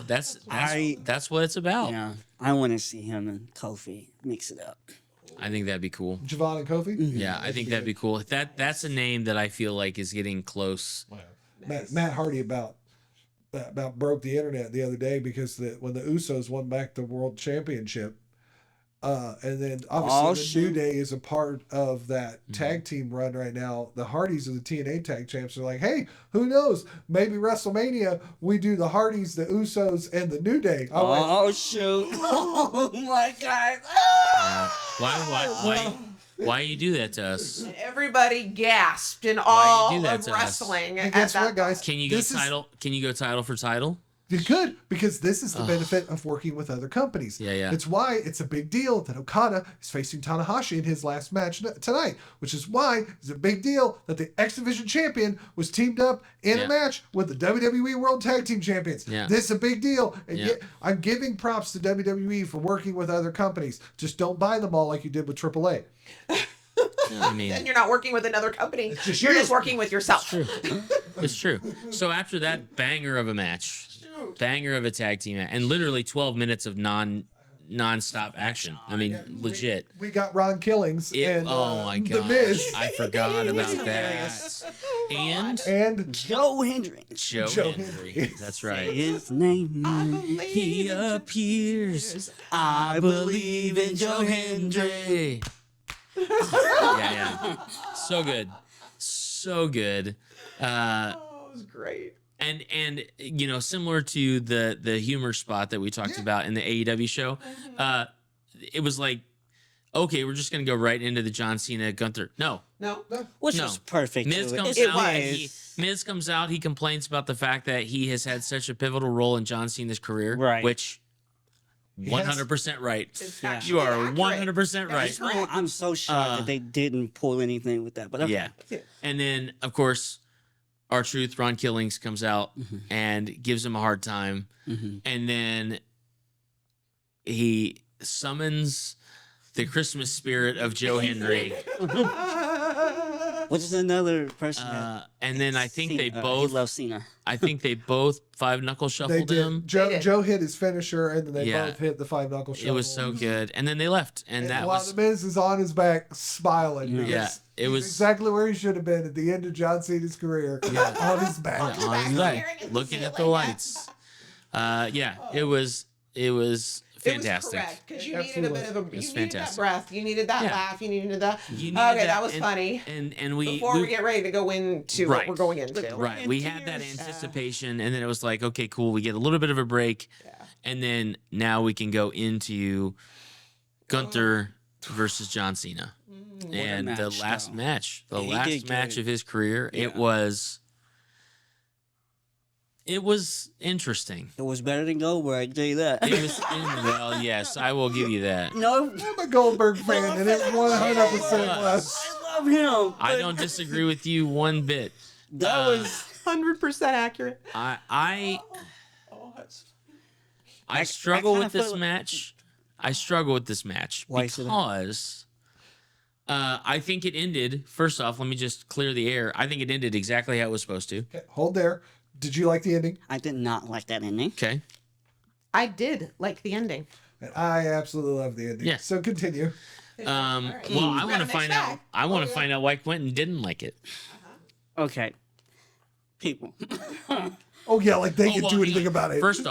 that's I- that's what it's about. Yeah, I want to see him and Kofi mix it up. I think that'd be cool. Javon and Kofi? Yeah, I think that'd be cool. That's a name that I feel like is getting close. Matt Hardy about broke the internet the other day because when the Usos won back the world championship, and then obviously the New Day is a part of that tag team run right now. The Hardys are the TNA tag champs. Are like, hey, who knows? Maybe WrestleMania we do the Hardys, the Usos, and the New Day. I went, Oh shoot! Oh my God! Why you do that to us? And everybody gasped in Why all you do that of to us? wrestling. and at guess that what, guys? Can you go This is- title? Can you go title for title? You could, because this is the benefit of working with other companies. Yeah, yeah. It's why it's a big deal that Okada is facing Tanahashi in his last match tonight, which is why it's a big deal that the X Division champion was teamed up in Yeah. a match with the WWE World Tag Team Champions. Yeah. This is a big deal. And Yeah. yet, I'm giving props to WWE for working with other companies. Just don't buy them all like you did with AAA. I mean, And you're not working with another company. just You're you. just working with yourself. it's true. So after that banger of a match, banger of a tag team, and literally 12 minutes of non-stop action. I mean, legit. We got Ron Killings and oh my The god, Miz I forgot about that. And Joe Hendricks. Joe Joe Hendry. Hendry. That's right. His name. He appears. I believe in Joe Hendry. Yeah. So good. So good. Oh, it was great. And similar to the humor spot that we talked about in the AEW show, it was like, okay, we're just gonna go right into the John Cena Gunther. No, Which No. was perfect. Miz too. comes It out. And was. Miz comes out. He complains about the fact that he has had such a pivotal role in John Cena's career, Right. which 100% right. It's Yeah. actually You are accurate. 100% right. I'm so shocked that they didn't pull anything with that. But okay. Yeah. And then, of course, R-Truth, Ron Killings, comes out and gives him a hard time. And then he summons the Christmas spirit of Joe Hendry. Which is another person. And then I think they He both, loves Cena. I think they both five knuckle they shuffled did. him. Joe, They did. Joe hit his finisher, and then they Yeah. both hit the 5-knuckle shuffle. It was so good. And then they left. And that while was, the Miz is on his back smiling. Yeah. because it he's was- exactly where he should have been at the end of John Cena's career. On his back. on his back, looking at the lights. Yeah, it was fantastic. It was correct because you needed a Absolutely. bit of a It's you needed that fantastic. breath, you needed that Yeah. laugh, you needed that. You needed Okay, that was and- funny. And we Before we get ready to go into Right. what we're going into, right, we had that anticipation, and then it was like, okay, cool. We get a little bit of a break, and then now we can go into Gunther versus John Cena, and the match, last though. match, the Yeah, he last did match good. of his career. Yeah. It was interesting. It was better than Goldberg, I can tell you that. It was well, yes, I will give you that. No, I'm a Goldberg fan, and it 100% was. I love him. I but don't disagree with you one bit. That was 100% accurate. I I struggle kinda with this feel- match. I struggle with this match Why is it- because I think it ended. First off, let me just clear the air. I think it ended exactly how it was supposed to. Okay, hold there. Did you like the ending? I did not like that ending. Okay. I did like the ending. And I absolutely love the ending. Yeah. So continue. Well, I We want got to a mixed find out. bag. I want to yeah. find out why Quentin didn't like it. Okay. People. Oh yeah, like they Oh, can well, do anything about it. First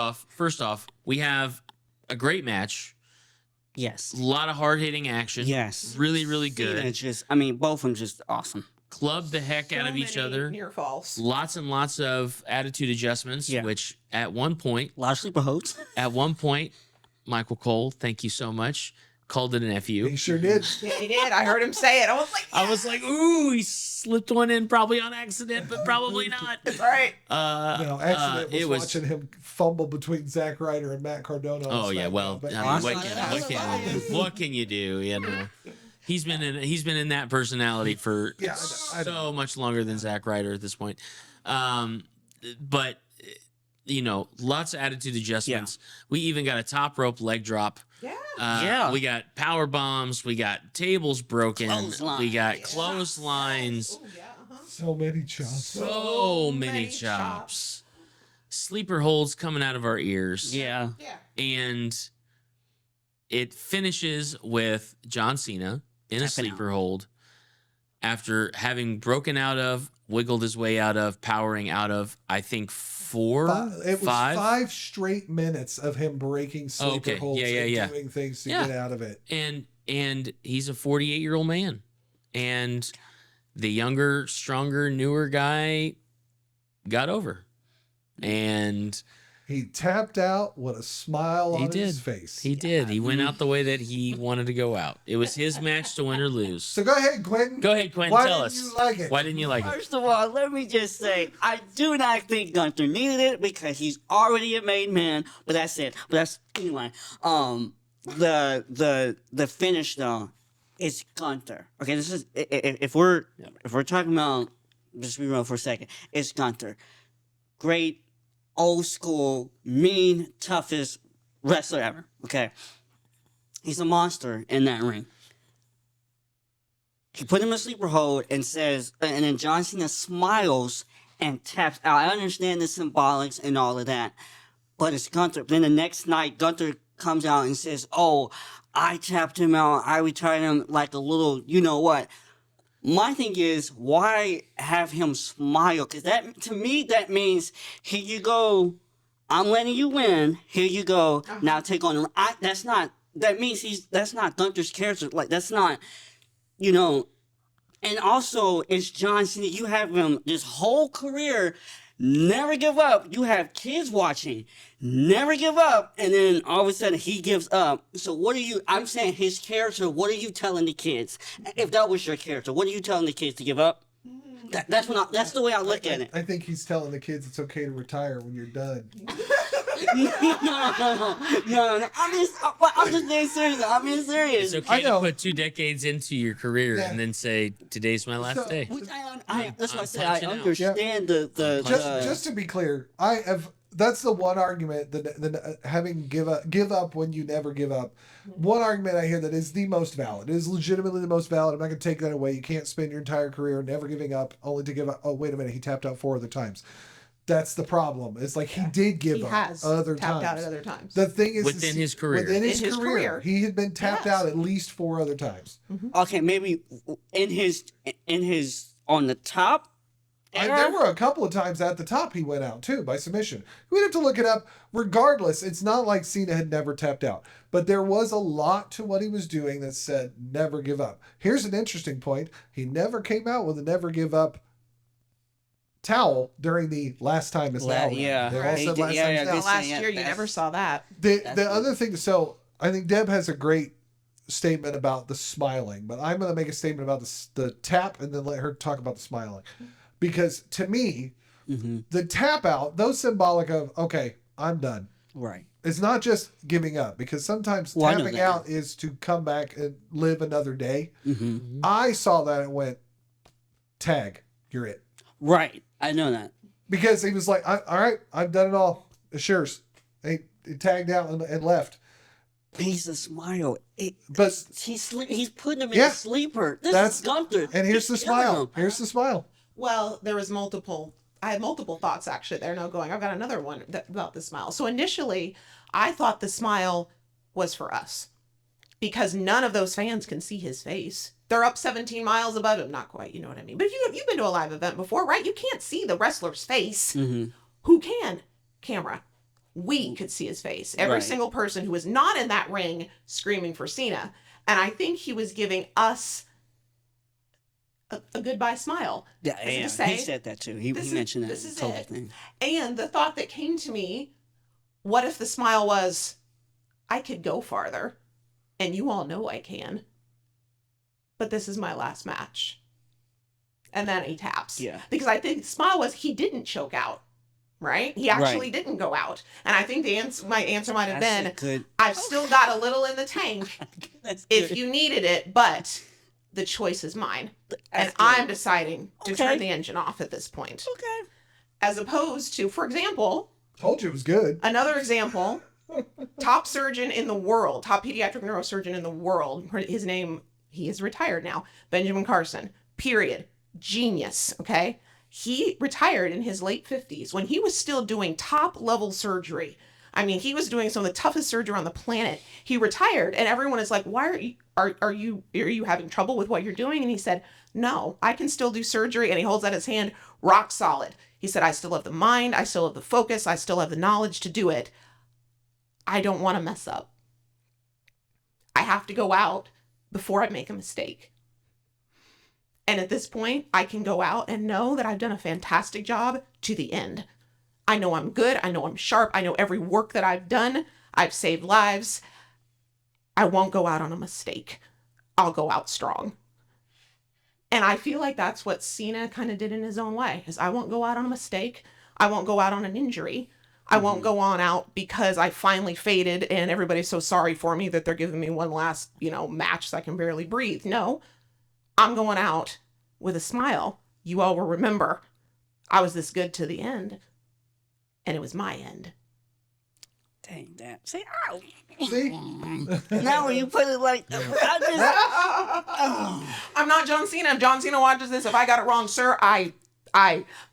off, we have a great match. Yes. A lot of hard hitting action. Yes. Really, really Cena good. just, I mean, both of them just awesome. Clubbed the heck out So of each many other. Near falls. Lots and lots of attitude adjustments, Yeah. which at one point, A lot of sleeper holds. Michael Cole, thank you so much, called it an He FU. sure did. Yeah, he did. I heard him say it. I was like, I was like, ooh, he slipped one in probably on accident, but probably not. all right. No, accident was, it was watching him fumble between Zack Ryder and Matt Cardona. on Oh yeah, SmackDown, well, but- I mean, Awesome. what can you do? You know, he's been in that personality for Yeah, I know. so much longer than Zack Ryder at this point. But you know, lots of attitude adjustments. We even got a top rope leg drop. Yeah. Yeah. We got power bombs. We got tables broken. Clotheslines. We got clotheslines. Oh, yeah. Uh-huh. So many chops. So many many chops. Sleeper holds coming out of our ears. Yeah. Yeah. And it finishes with John Cena in a Tapping sleeper hold after having broken out of, wiggled his way out of, powering out of, I think It was five. 5 straight minutes of him breaking sleeper Okay. holds Yeah, and yeah. doing things to Yeah. get out of it. And he's a 48-year-old man. And the younger, stronger, newer guy got over. And He tapped out with a smile He on his did. face. he did. He went out the way that he wanted to go out. It was his match to win or lose. So go ahead, Quentin. Go ahead, Quentin. Why Tell didn't us. you like it? Why didn't you like it? First of all, let me just say, I do not think Gunther needed it because he's already a made man. But that's it. But that's anyway. The finish though, is Gunther. Okay, this is if we're talking about, just be real for a second, it's Gunther. Great, old school, mean, toughest wrestler ever. Okay, he's a monster in that ring. He put him in a sleeper hold and says, and then John Cena smiles and taps out. I understand the symbolics and all of that, but it's Gunther. Then the next night, Gunther comes out and says, "Oh, I tapped him out. I retired him like a little, you know what." My thing is, why have him smile? Because that, to me, that means, here you go. I'm letting you win. Here you go. Now take on the. That's not. That means that's not Gunther's character. Like that's not. You know, and also it's John Cena. You have him this whole career, never give up. You have kids watching, never give up, and then all of a sudden he gives up. So what are you? I'm saying his character. What are you telling the kids? If that was your character, what are you telling the kids to give up? That's the way I look at it. I think he's telling the kids it's okay to retire when you're done. No. I'm just being serious. I'm being serious. It's I okay to know. put 2 decades into your career Yeah. and then say, today's my last So- day. Which that's what I I'm said. I punching out. understand the Just to be clear, I have. That's the one argument that having give up when you never give up. One argument I hear that is the most valid. It is legitimately the most valid. I'm not going to take that away. You can't spend your entire career never giving up, only to give up. Oh, wait a minute. He tapped out 4 other times. That's the problem. It's like he did give He up has other tapped times. out at other times. The thing is, Within his career. Within his, In his career, career. he had been tapped Yes. out at least 4 other times. Okay, maybe in his on the top There were a couple of times at the top he went out too by submission. We'd have to look it up. Regardless, it's not like Cena had never tapped out, but there was a lot to what he was doing that said never give up. Here's an interesting point: he never came out with a never give up towel during the last time is now. Yeah. They all Right. said last Yeah, time yeah, is they now. said- Last yeah, year, you that's- never saw that. The other thing, so I think Deb has a great statement about the smiling, but I'm going to make a statement about the tap and then let her talk about the smiling. Because to me, Mm-hmm. the tap out, those symbolic of, okay, I'm done. Right. It's not just giving up, because sometimes Well, I know tapping that. out is to come back and live another day. Mm-hmm. I saw that and went, tag, you're it. Right. I know that. Because he was like, all right, I've done it all. It's yours. He tagged out and left. He's a smile. But He's putting him in Yeah. a sleeper. This That's- is Gunther. and here's the He's killing smile. him. Here's the smile. Well, there was multiple. I had multiple thoughts actually. They're now going. I've got another one about the smile. So initially, I thought the smile was for us because none of those fans can see his face. They're up 17 miles above him. Not quite, you know what I mean. But if you've been to a live event before, right? You can't see the wrestler's face. Mm-hmm. Who can? Camera. We could see his face. Every Right. single person who was not in that ring screaming for Cena. And I think he was giving us a goodbye smile. Yeah, As if yeah. to say, He said that too. He this is- mentioned that this is total it. thing. And the thought that came to me, what if the smile was, I could go farther, and you all know I can, but this is my last match. And then he taps. Yeah. Because I think the smile was he didn't choke out, right? He actually Right. didn't go out. And I think my answer might have That's been, a good. I've still got a little in the tank That's if good. you needed it, but the choice is mine. And That's good. I'm deciding to Okay. turn the engine off at this point. okay. As opposed to, for example, Told you it was good. another example, top surgeon in the world, top pediatric neurosurgeon in the world. His name, he is retired now, Benjamin Carson, period. Genius, okay? He retired in his late 50s when he was still doing top level surgery. I mean, he was doing some of the toughest surgery on the planet. He retired, and everyone is like, "Why are you having trouble with what you're doing?" And he said, "No, I can still do surgery." And he holds out his hand, rock solid. He said, "I still have the mind, I still have the focus, I still have the knowledge to do it. I don't want to mess up. I have to go out before I make a mistake." And at this point, I can go out and know that I've done a fantastic job to the end. I know I'm good. I know I'm sharp. I know every work that I've done. I've saved lives. I won't go out on a mistake. I'll go out strong. And I feel like that's what Cena kind of did in his own way. Is I won't go out on a mistake. I won't go out on an injury. I won't go on out because I finally faded and everybody's so sorry for me that they're giving me one last, match so I can barely breathe. No, I'm going out with a smile. You all will remember I was this good to the end, and it was my end. Dang that. See, ow. See? Now when you put it like, I just, oh. I'm not John Cena. If John Cena watches this, if I got it wrong, sir,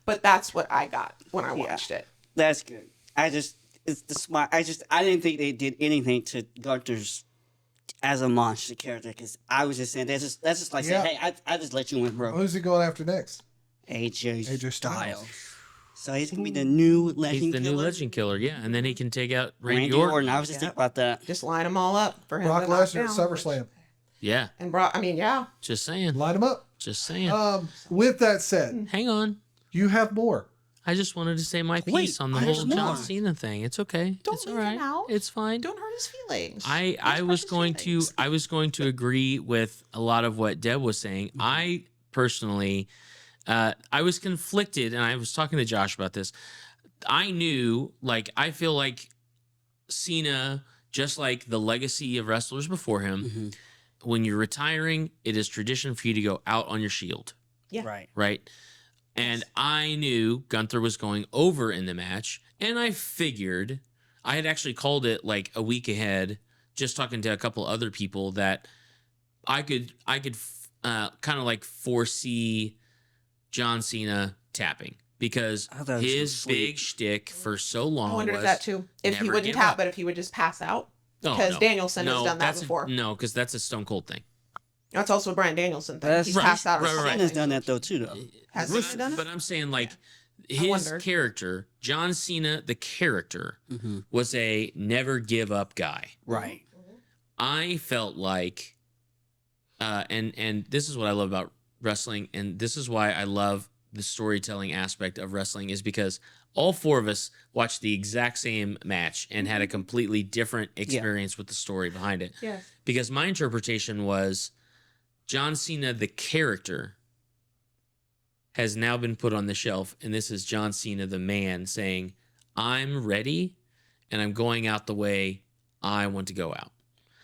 but that's what I got when I watched it. That's good. It's the smile. I didn't think they did anything to Gunther's as a monster character because I was just saying that's just like Yeah. saying, hey, I just let you win, bro. Who's he going after next? AJ AJ Styles. Styles. So he's gonna be the new legend. He's the new killer. legend killer, yeah. And then he can take out Randy, Randy Orton. Orton. I was just thinking about that. Just line them all up for him. Brock to knock Lesnar at down. SummerSlam. Yeah, And Brock, yeah. just saying. Line them up. Just saying. With that said, Hang on. you have more. I just wanted to say my Wait, piece on the there's whole John more. Cena thing. It's okay. Don't it's all leave him right. out. It's fine. Don't hurt his feelings. I was going to agree with a lot of what Deb was saying. I personally, I was conflicted, and I was talking to Josh about this. I knew, I feel like Cena, just like the legacy of wrestlers before him, Mm-hmm. when you're retiring, it is tradition for you to go out on your shield, Yeah. Right. right? And I knew Gunther was going over in the match, and I figured I had actually called it like a week ahead, just talking to a couple other people that I could kind of like foresee John Cena tapping because I thought he was his gonna sleep. big shtick for so long I wondered was that too. If he never wouldn't give tap, up. but if he would just pass out. Oh, Because no. Danielson has done that that's before. No, because that's a Stone Cold thing. That's also a Bryan Danielson thing. That's He's right, passed out. on right, something. right. Cena's done that though too, though. Has But- Cena done it? But I'm saying, like, I his wondered. character, John Cena, the character, Mm-hmm. was a never give up guy. Right. I felt like, and this is what I love about wrestling, and this is why I love the storytelling aspect of wrestling, is because all four of us watched the exact same match and had a completely different experience with the story behind it. Yes. Because my interpretation was John Cena, the character, has now been put on the shelf, and this is John Cena, the man, saying, I'm ready, and I'm going out the way I want to go out.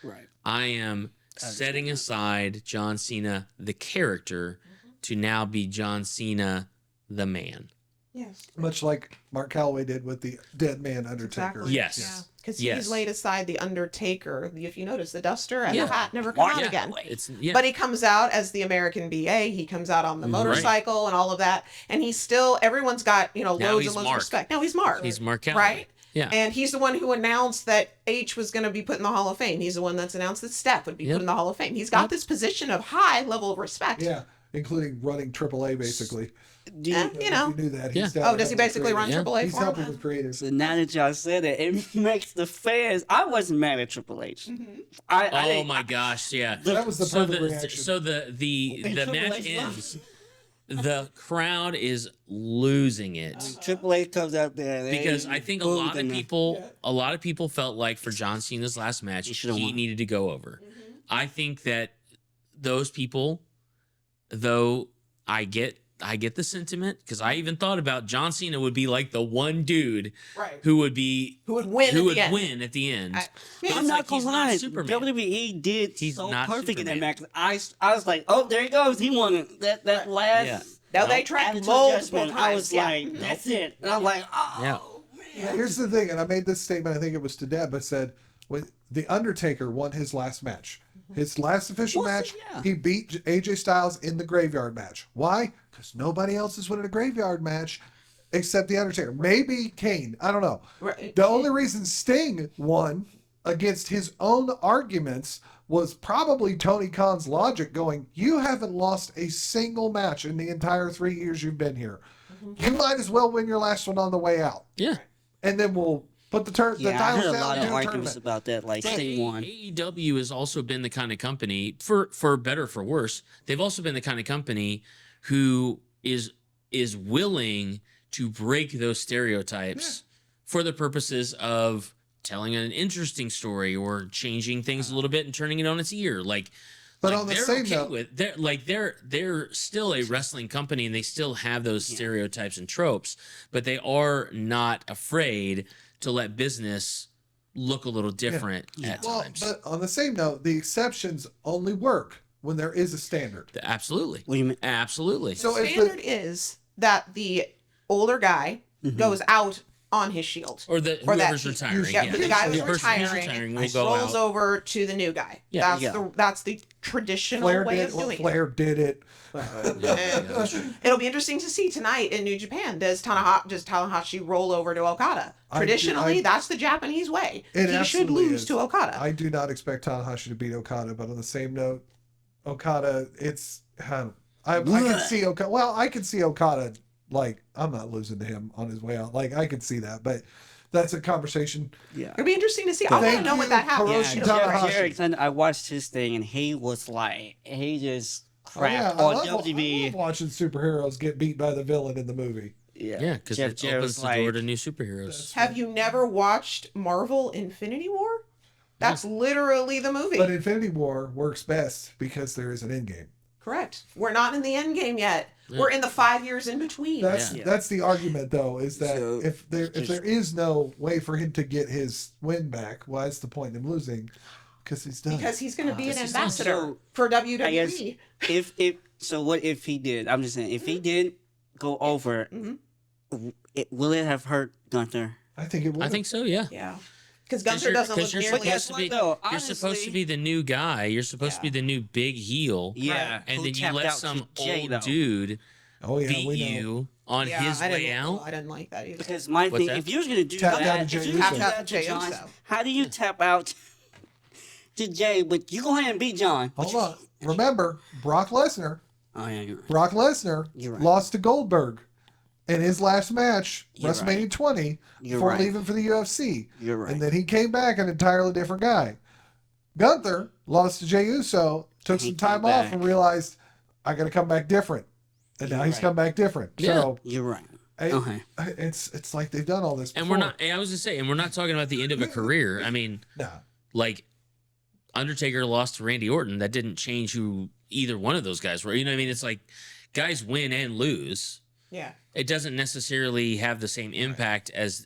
Right. I am setting aside John Cena, the character, to now be John Cena, the man. Yes. Much like Mark Calloway did with the Dead Man Undertaker. Exactly. Yes. Because Yes. he's laid aside the Undertaker. If you notice, the duster and Yeah. the hat never come out Yeah, again. It's But he comes out as the American BA. He comes out on the Right. motorcycle and all of that. And he's still, everyone's got, Now loads he's and loads Mark. of respect. Now he's Mark. he's Mark Calloway. right? Yeah. And he's the one who announced that H was going to be put in the Hall of Fame. He's the one that's announced that Steph would be Yep. put in the Hall of Fame. He's got Yep. this position of high level of respect. Yeah, including running AAA basically. Do you- If you knew that. Yeah. He's down Oh, to does he help with basically run creative. Yeah. AAA He's for helping him? with creative. So now that y'all said it, it makes the fans. I wasn't mad at Triple H. Mm-hmm. I Oh didn't- my gosh, yeah. That was the so perfect the reaction. so the Triple match H ends. The crowd is losing it Triple H comes out there because I think a lot of people felt like for John Cena's last match He should've he won. needed to go over. I think that those people, though, I get the sentiment, because I even thought about John Cena would be like the one dude Right. who would win who at would the end. win at the end. I- But I'm it's not like gonna he's not lie. Superman. WWE did He's so not perfect in that Superman. match. I was like, oh, there he goes. He won it. That last. Yeah. Now they tried Attitude multiple Adjustment, times. I was yeah. like, that's it. And I'm like, oh. Yeah. Yeah, here's the thing, and I made this statement. I think it was to Deb. I said, when the Undertaker won his last match, his last official Was it? match, Yeah. he beat AJ Styles in the graveyard match. Why? Because nobody else is winning a graveyard match except the Undertaker. Maybe Kane. I don't know. Right. The only reason Sting won against his own arguments was probably Tony Khan's logic going, you haven't lost a single match in the entire 3 years you've been here. You might as well win your last one on the way out. Yeah. And then we'll put the Yeah, I titles heard a down lot and of do a arguments tournament. about that. Like, Sting won. AEW has also been the kind of company, for better or for worse, they've also been the kind of company who is willing to break those stereotypes for the purposes of telling an interesting story or changing things a little bit and turning it on its ear. But like, on the they're same okay note, with they're still a wrestling company and they still have those stereotypes and tropes, but they are not afraid to let business look a little different at well, times. but on the same note, the exceptions only work when there is a standard. Absolutely. What do you mean? Absolutely. So if Standard the, is that the older guy goes out on his shield. or the Or that whoever's he- retiring. Yeah, the guy who's The person who's retiring, will go rolls out. over to the new guy. Yeah. That's the traditional Flair way did, of doing Flair did it. it. It'll be interesting to see tonight in New Japan. Does Tanahashi roll over to Okada? Traditionally, that's the Japanese way. It He should absolutely lose is. to Okada. I do not expect Tanahashi to beat Okada, but on the same note, Okada, I can see Okada. Well, I can see Okada. Like, I'm not losing to him on his way out. Like, I can see that, but that's a conversation. Yeah. It'll be interesting to see. I want to Thank know you, when that happens. Hiroshi Yeah, Tanahashi. Jerry Alexander, I watched his thing and he was like, he just Oh, yeah, crapped I on love WWE. watching superheroes get beat by the villain in the movie. Yeah, because Jeff it Jarrett opens was the door like- to new superheroes. Have you never watched Marvel Infinity War? That's literally the movie. But Infinity War works best because there is an end game. Correct. We're not in the end game yet. We're in the 5 years in between. That's Yeah. that's the argument though, is that So, if there is no way for him to get his win back, what's the point in him losing? Because he's done. because he's going to be an this is ambassador also- for WWE. I guess if so, what if he did? I'm just saying, if he did go over, will it have hurt Gunther? I think it would. I think so. Yeah. Yeah. Because Gunther doesn't look nearly supposed as to to be, though, you're supposed honestly- to be the new guy. You're supposed to be the new big heel. Yeah, And who then you tapped let out some to Jay, old though. dude Oh yeah, beat we know. you on Yeah, his I way didn't, out. I didn't like that either. Because my What's thing, that? if you're gonna do Tap that, out to if Jey you're Uso. gonna do Tap that out to to Jey John, Uso. how do you tap out to Jay, but you go ahead and beat John. Hold on. Remember, Brock Lesnar. Oh yeah, you're right. Brock Lesnar You're right. lost to Goldberg in his last match, You're WrestleMania right. 20, You're before right. leaving for the UFC. You're right. And then he came back an entirely different guy. Gunther lost to Jey Uso, took He some time came off back. and realized, I got to come back different. And now You're he's right. come back different. Yeah. So You're right. it- Okay. it's like they've done all this And before. we're not. I was just saying, and we're not talking about the end of a career. I mean, Nah. like Undertaker lost to Randy Orton. That didn't change who either one of those guys were. You know what I mean? It's like guys win and lose. Yeah. It doesn't necessarily have the same impact as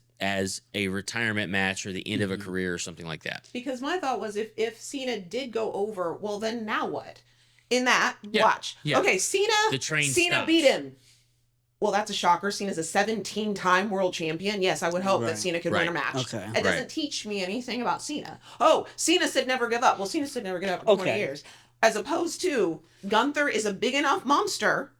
a retirement match or the end of a career or something like that. Because my thought was if Cena did go over, well then now what? In that, Yeah, watch. yeah. Okay, Cena The train Cena stops. beat him. Well, that's a shocker. Cena's a 17-time world champion. Yes, I would hope that Right. Cena could win a Right. match. Okay. It doesn't Right. teach me anything about Cena. Oh, Cena said never give up. Well, Cena said never give up for 20 Okay. years. As opposed to Gunther is a big enough monster.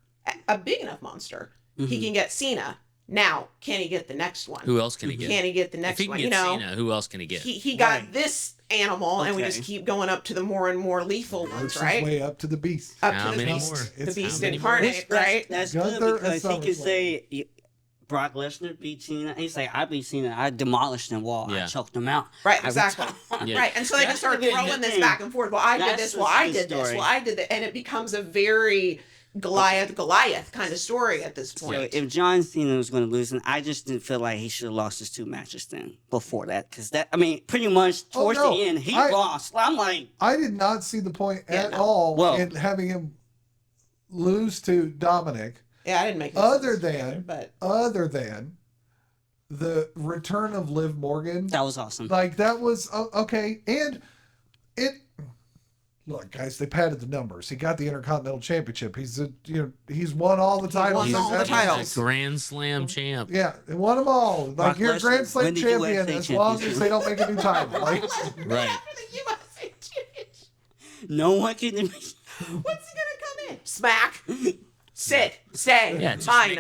He can get Cena. Now, can he get the next one? Who else can he get? Can he get the If next he can one? get You know, Cena, who else can he get? he got Right. this animal, and we Okay. just keep going up to the more and more lethal Works ones, his right? way up to the beast. Up How to the many beast, more? the It's beast how many more? incarnate, right? That's Gunther good and because he can SummerSlam. say Brock Lesnar beat Cena. He's like, I beat Cena. I demolished him. Well, Yeah. I choked him out. Right, I exactly. retired. Yeah. Right, and so they That's just start a good throwing this thing. back and forth. Well, I did That's this. a Well, I good did this. story. Well, I did that, and it becomes a very Goliath kind of story at this So point. if John Cena was going to lose, and I just didn't feel like he should have lost his 2 matches then before that, because that, I mean, pretty much towards no. the end he I- lost. I'm like, I did not see the point Yeah, at no. all Well- in having him lose to Dominic, Yeah, I didn't make any other sense than either, but the return of Liv Morgan. that was awesome. Like that was okay, and it. Look, guys, they padded the numbers. He got the Intercontinental Championship. He's won all the titles. won all the That's- titles. The Grand Slam champ. Yeah, he won them all. Like Brock you're a Lesnar, Grand Slam win the champion USA as long as championship. they don't make a new title. Like, Right. after the USA Championship, No one can. what's he gonna come in? Smack. Sit. Stay. Yeah, just Fine.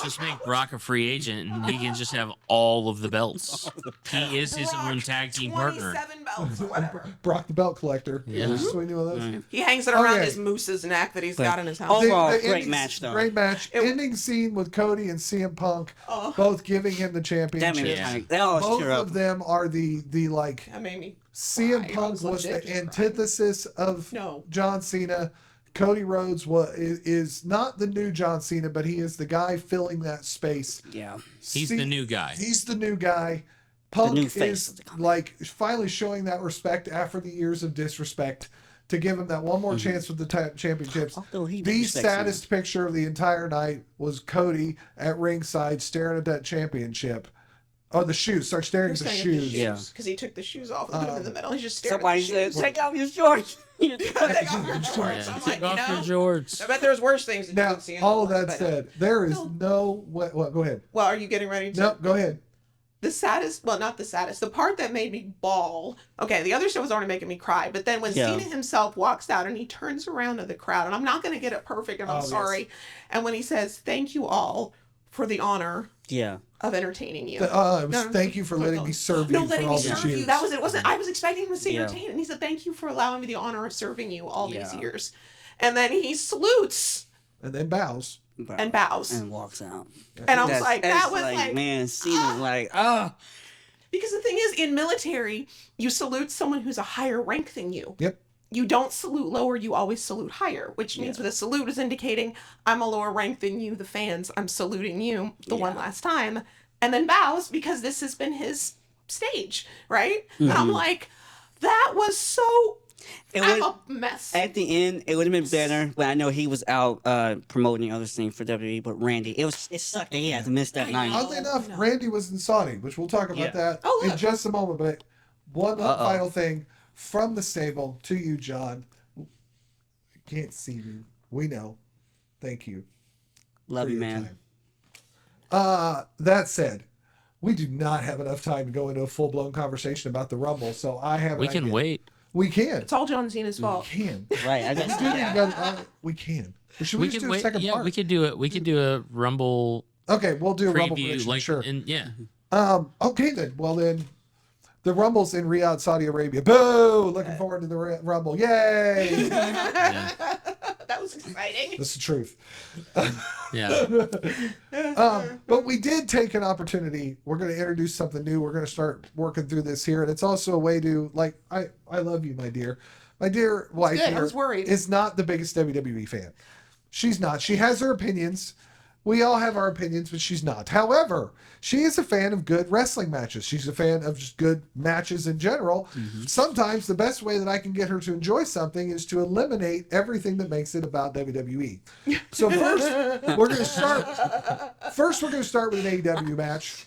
just make Brock a free agent, and he can just have all of the belts. He is his own tag team partner. 27 belts or whatever. Brock the Belt Collector. Yeah. Just so we knew of those. Right. He hangs it around Okay. his moose's neck that he's But- got in his house. Oh, Overall, great ending- match, though. Great match. It- Ending scene with Cody and CM Punk, Oh. both giving him the That made championship. me Yeah. tired. They always Both cheer up. of them are the like That made me. CM cry. I Punk was was legit the just antithesis of No. John Cena. Cody Rhodes is not the new John Cena, but he is the guy filling that space. Yeah. He's the new guy. He's the new guy. Punk new face is of the company. like finally showing that respect after the years of disrespect to give him that one more chance with the championships. Although he The respects saddest picture of the entire night was Cody at ringside staring at that championship. Oh, the shoes. Start staring at the shoes. Yeah. Because he took the shoes off and put them in the middle. He's just staring Somebody at the said, shoes. "Take off your shorts." Take off your shorts. Yeah. I'm like, Take off you your know, jorts. I bet there's worse things to do Now, than seeing all of them, that but- said, there is No. no way. What? Go ahead. Well, are you getting ready to? No, go ahead. The saddest, well, not the saddest, the part that made me bawl. Okay, the other show was already making me cry, but then when Yeah. Cena himself walks out and he turns around to the crowd, and I'm not going to get it perfect, and I'm Oh, yes. sorry, and when he says, "Thank you all for the honor Yeah. of entertaining you." It was, No, thank you for letting me serve No, you for letting all me the serve you. cheers. That was it. Wasn't I was expecting him to say Yeah. entertain, and he said, "Thank you for allowing me the honor of serving you all these Yeah. years," and then he salutes And then bows. and bows, And walks out. and I was That's- like, that's that was like, man, Cena, like, ah. because the thing is, in military, you salute someone who's a higher rank than you. Yep. You don't salute lower, you always salute higher, which means with a salute is indicating I'm a lower rank than you, the fans. I'm saluting you the one last time. And then bows because this has been his stage, right? And I'm like, that was so. It I'm would, a mess. at the end, it would have been better, but I know he was out promoting other things for WWE. But Randy, it sucked that he had to miss that night. Oddly enough, no. Randy was in Saudi, which we'll talk about Yeah. that Oh, in look. just a moment. But one Uh-oh. final thing from the stable to you, John. Can't see you. We know. Thank you. Love for you, your man. time. That said, we do not have enough time to go into a full blown conversation about the Rumble, so I have. We can wait. We can. It's all John Cena's We fault. can. Right, I just We can. Should We we just can do a wait. second Yeah, part? we could do it. We could do a Rumble Okay, we'll do a Rumble preview, prediction. like, Sure. and yeah, Okay then. Well then, The Rumble's in Riyadh, Saudi Arabia. Boo! Looking forward to the Rumble. Yay! That was exciting. That's the truth. Yeah. But we did take an opportunity. We're going to introduce something new. We're going to start working through this here. And it's also a way to, like, I love you, my dear. My dear wife good. I here was worried. is not the biggest WWE fan. She's not. She has her opinions. We all have our opinions, but she's not. However, she is a fan of good wrestling matches. She's a fan of just good matches in general. Sometimes the best way that I can get her to enjoy something is to eliminate everything that makes it about WWE. So first, we're going to start. First, we're going to start with an AEW match,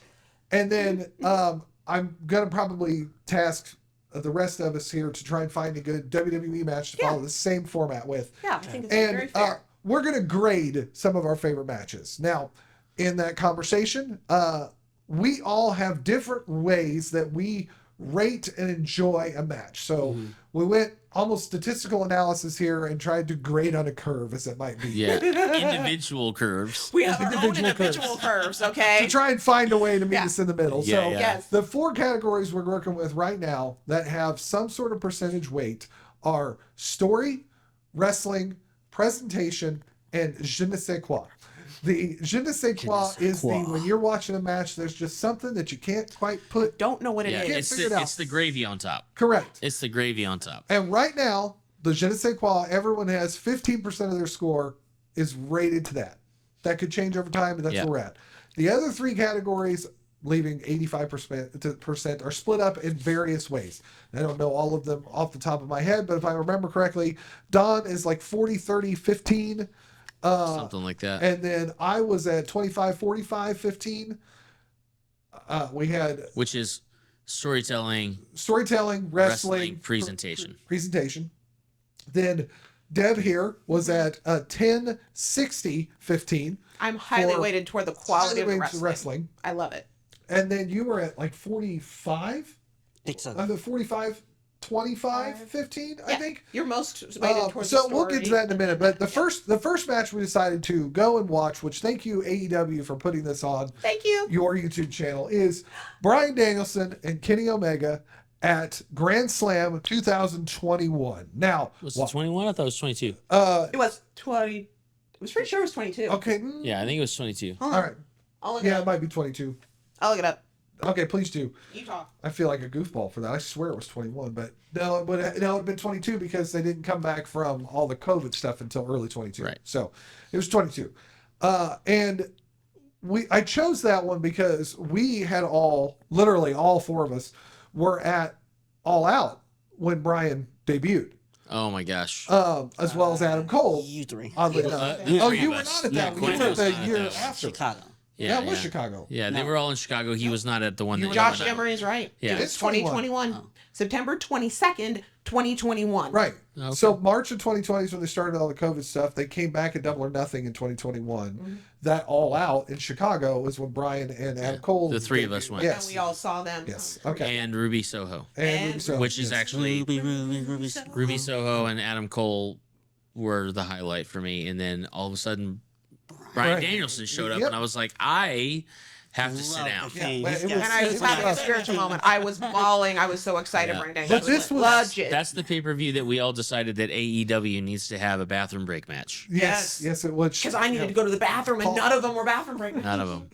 and then I'm going to probably task the rest of us here to try and find a good WWE match to follow the same format with. Yeah, I think it's very And fair. we're going to grade some of our favorite matches. Now, in that conversation, we all have different ways that we rate and enjoy a match. So we went almost statistical analysis here and tried to grade on a curve, as it might be. Yeah. Individual curves. We have our own individual individual curves, okay? To try and find a way to meet Yeah. us in the middle. Yeah, So yeah. Yes. the 4 categories we're working with right now that have some sort of percentage weight are story, wrestling, presentation, and je ne sais quoi. The je ne sais quoi is the when you're watching a match, there's just something that you can't quite put Don't know what it Yeah, is. it's figure it out. it's the gravy on top. correct. It's the gravy on top. And right now, the je ne sais quoi, everyone has 15% of their score is rated to that. That could change over time, but that's Yeah. where we're at. The other 3 categories, leaving 85% are split up in various ways. I don't know all of them off the top of my head, but if I remember correctly, Don is like 40, 30, 15. Something like that. And then I was at 25, 45, 15. We had Which is storytelling, storytelling, wrestling, presentation. presentation. Then Deb here was at 10, 60, 15. I'm highly For- weighted toward the quality of the Highly weighted wrestling. I love it. And then you were at like 45? Think so. 45, 25, 15, I Yeah, think. You're most weighted towards So the we'll get to story. that in a minute. But the first match we decided to go and watch, which thank you AEW for putting this on Thank you. your YouTube channel, is Bryan Danielson and Kenny Omega at Grand Slam 2021. Now, Was it 21? I thought it was 22. It was 20. I was pretty sure it was 22. okay, Yeah, I think it was 22. Hold all on. right, I'll look it yeah, it up. might be 22. I'll look it up. Okay, please do. You talk. I feel like a goofball for that. I swear it was 21, but no, it would have been 22 because they didn't come back from all the COVID stuff until early 22. Right. So it was 22. And I chose that one because we had literally all 4 of us were at All Out when Bryan debuted, Oh my gosh. as well as Adam Cole. You 3. Oddly was enough. there. Oh, three you of were us. not at that one. Quinn You were was the not at year that one. after. Chicago. Yeah, it was Chicago. Yeah, they were all in Chicago. He was not at the one that Josh you went Emery is right. Yeah. It's It's 21. 2021. September 22nd, 2021. Right. Okay. So March of 2020 is when they started all the COVID stuff. They came back at Double or Nothing in 2021. Mm-hmm. That All Out in Chicago was when Brian and Adam Cole. The 3 of us went. Yes. And we all saw them. Yes. Okay. And Ruby Soho, And so, which is yes. actually Ruby. Ruby Soho and Adam Cole were the highlight for me. And then all of a sudden, Bryan Right. Danielson showed up, Yep. and I was like, I have to sit Love down. the thing. Yeah, He's it got- was- And I was It's having a rough. spiritual moment. I was bawling. I was so excited. Yeah. Bryan But Danielson this was- legit. That's the pay per view that we all decided that AEW needs to have a bathroom break match. Yes. Yes, it was. Because I needed to go to the bathroom, and none of them were bathroom break. None of them.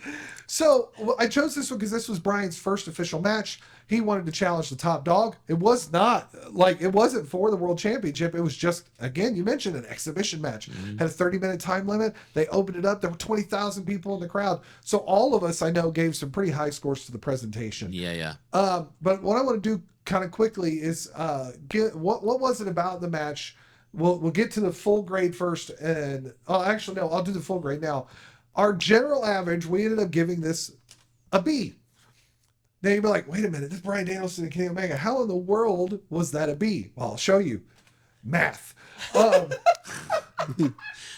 So I chose this one because this was Brian's first official match. He wanted to challenge the top dog. It was not like it wasn't for the world championship. It was just, again, you mentioned an exhibition match. Had a 30-minute time limit. They opened it up. There were 20,000 people in the crowd. So all of us, I know, gave some pretty high scores to the presentation. Yeah, yeah. But what I want to do kind of quickly is get what was it about the match? We'll get to the full grade first, and actually no, I'll do the full grade now. Our general average, we ended up giving this a B. Now you'd be like, wait a minute, this is Bryan Danielson and Kenny Omega. How in the world was that a B? Well, I'll show you. Math.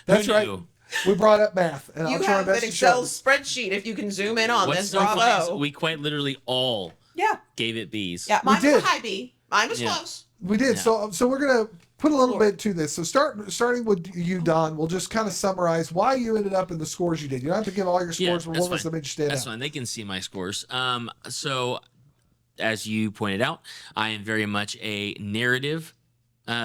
That's Who right. knew? We brought up math, and You I'll try my have an best to show Excel you. spreadsheet if you can zoom in on What's this. so funny is Bravo. we quite literally all Yeah. gave it B's. Yeah. Mine was did. a high B. Mine was Yeah. close. We did. Yeah. So we're gonna put a little bit to this. So starting with you, Don. We'll just kind of summarize why you ended up in the scores you did. You don't have to give all your Yeah, scores, but that's what was fine. that made you stand That's out? fine. They can see my scores. So as you pointed out, I am very much a narrative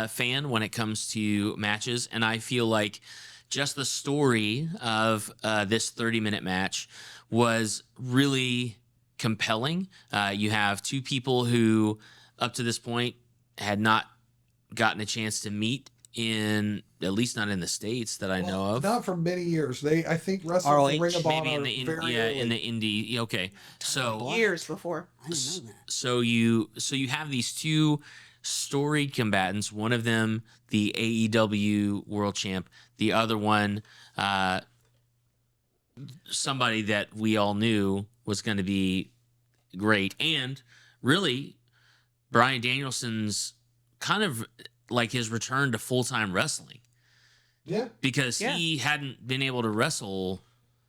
fan when it comes to matches, and I feel like just the story of this 30-minute match was really compelling. You have two people who, up to this point, had not gotten a chance to meet in, at least not in the States that I know of. Not for many years. I think wrestling ROH, for Ring of Maybe Honor in the very in the early. indie. Okay, so Years before. I didn't know that. so you have these two storied combatants. One of them, the AEW World Champ. The other one, somebody that we all knew was going to be great, and really, Bryan Danielson's kind of like his return to full-time wrestling, Yeah. because Yeah. he hadn't been able to wrestle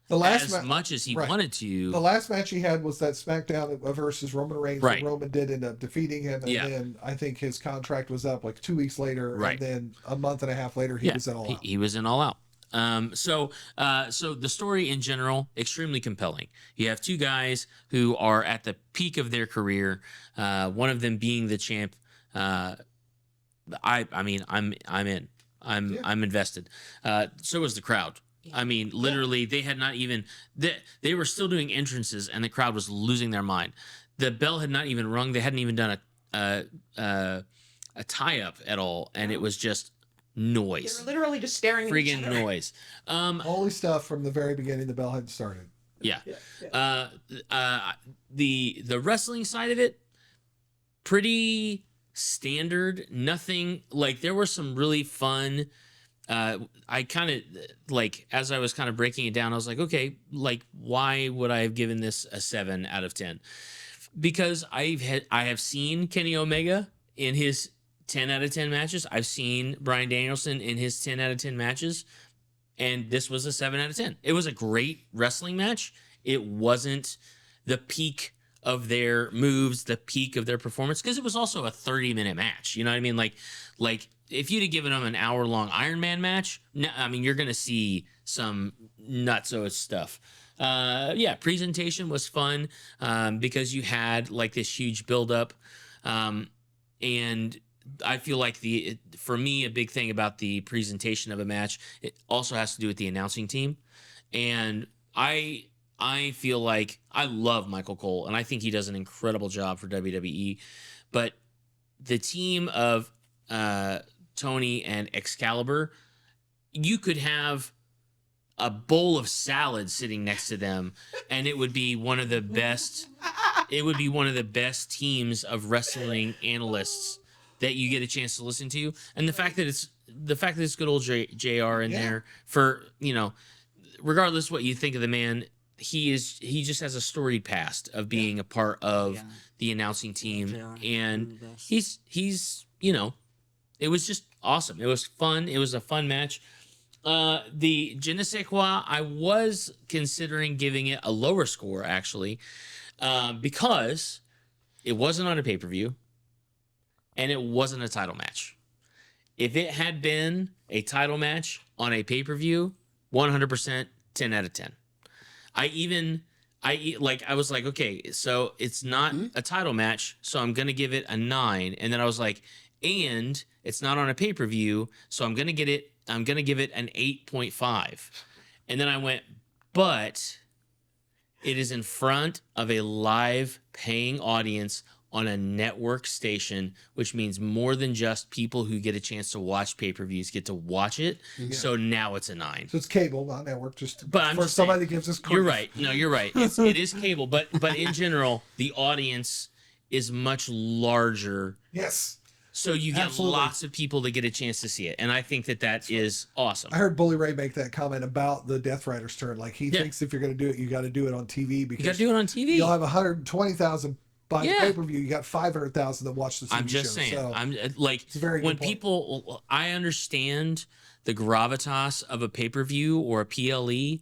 The last as much as he right. wanted to. The last match he had was that SmackDown versus Roman Reigns. Right. And Roman did end up defeating him, and Yeah. then I think his contract was up like 2 weeks later, Right. and then a month and a half later he was in all out. He was in All Out. So the story in general, extremely compelling. You have two guys who are at the peak of their career. One of them being the champ. I mean, I'm in. I'm invested. So was the crowd. I mean, literally, they had not even they were still doing entrances, and the crowd was losing their mind. The bell had not even rung. They hadn't even done a tie up at all, and it was just They noise, were literally just staring at each friggin' other. noise. Holy stuff from the very beginning. The bell had started. Yeah. Yeah. The wrestling side of it, pretty standard. Nothing like, there were some really fun. I kind of like, as I was kind of breaking it down, I was like, okay, like, why would I have given this a 7 out of 10? Because I have seen Kenny Omega in his 10 out of 10 matches. I've seen Bryan Danielson in his 10 out of 10 matches. And this was a 7 out of 10. It was a great wrestling match. It wasn't the peak of their moves, the peak of their performance, because it was also a 30-minute match. You know what I mean? Like if you'd have given them an hour-long Iron Man match, I mean, you're going to see some nutso stuff. Yeah, presentation was fun because you had like this huge buildup. And I feel like for me, a big thing about the presentation of a match, it also has to do with the announcing team. And I feel like I love Michael Cole, and I think he does an incredible job for WWE. But the team of Tony and Excalibur, you could have a bowl of salad sitting next to them, and it would be one of the best. It would be one of the best teams of wrestling analysts that you get a chance to listen to. And the fact that it's good old JR in there, for, you know, regardless what you think of the man, he just has a storied past of being a part of the announcing team. JR, And one of the best. he's, you know, it was just awesome. It was fun. It was a fun match. The Je ne sais quoi, I was considering giving it a lower score, actually, because it wasn't on a pay-per-view and it wasn't a title match. If it had been a title match on a pay-per-view, 100% 10 out of 10. I was like, okay, so it's not a title match, so I'm going to give it a 9. And then I was like, and it's not on a pay-per-view, so I'm going to give it an 8.5. And then I went, but it is in front of a live paying audience on a network station, which means more than just people who get a chance to watch pay-per-views get to watch it. So now it's a 9. So it's cable, not network. But I'm for just somebody saying, that gives us. you're right. No, you're right. It is cable, but in general, the audience is much larger. Yes. So you get Absolutely. lots of people that get a chance to see it. And I think that is awesome. I heard Bully Ray make that comment about the Death Rider's turn. Like, he Yeah. thinks if you're going to do it, you got to do it on TV, because You got to do it on TV. you'll have 120,000 buy the Yeah. pay-per-view. You got 500,000 that watch the TV I'm just show. saying. So I'm like, a very when good point. people, I understand the gravitas of a pay-per-view or a PLE,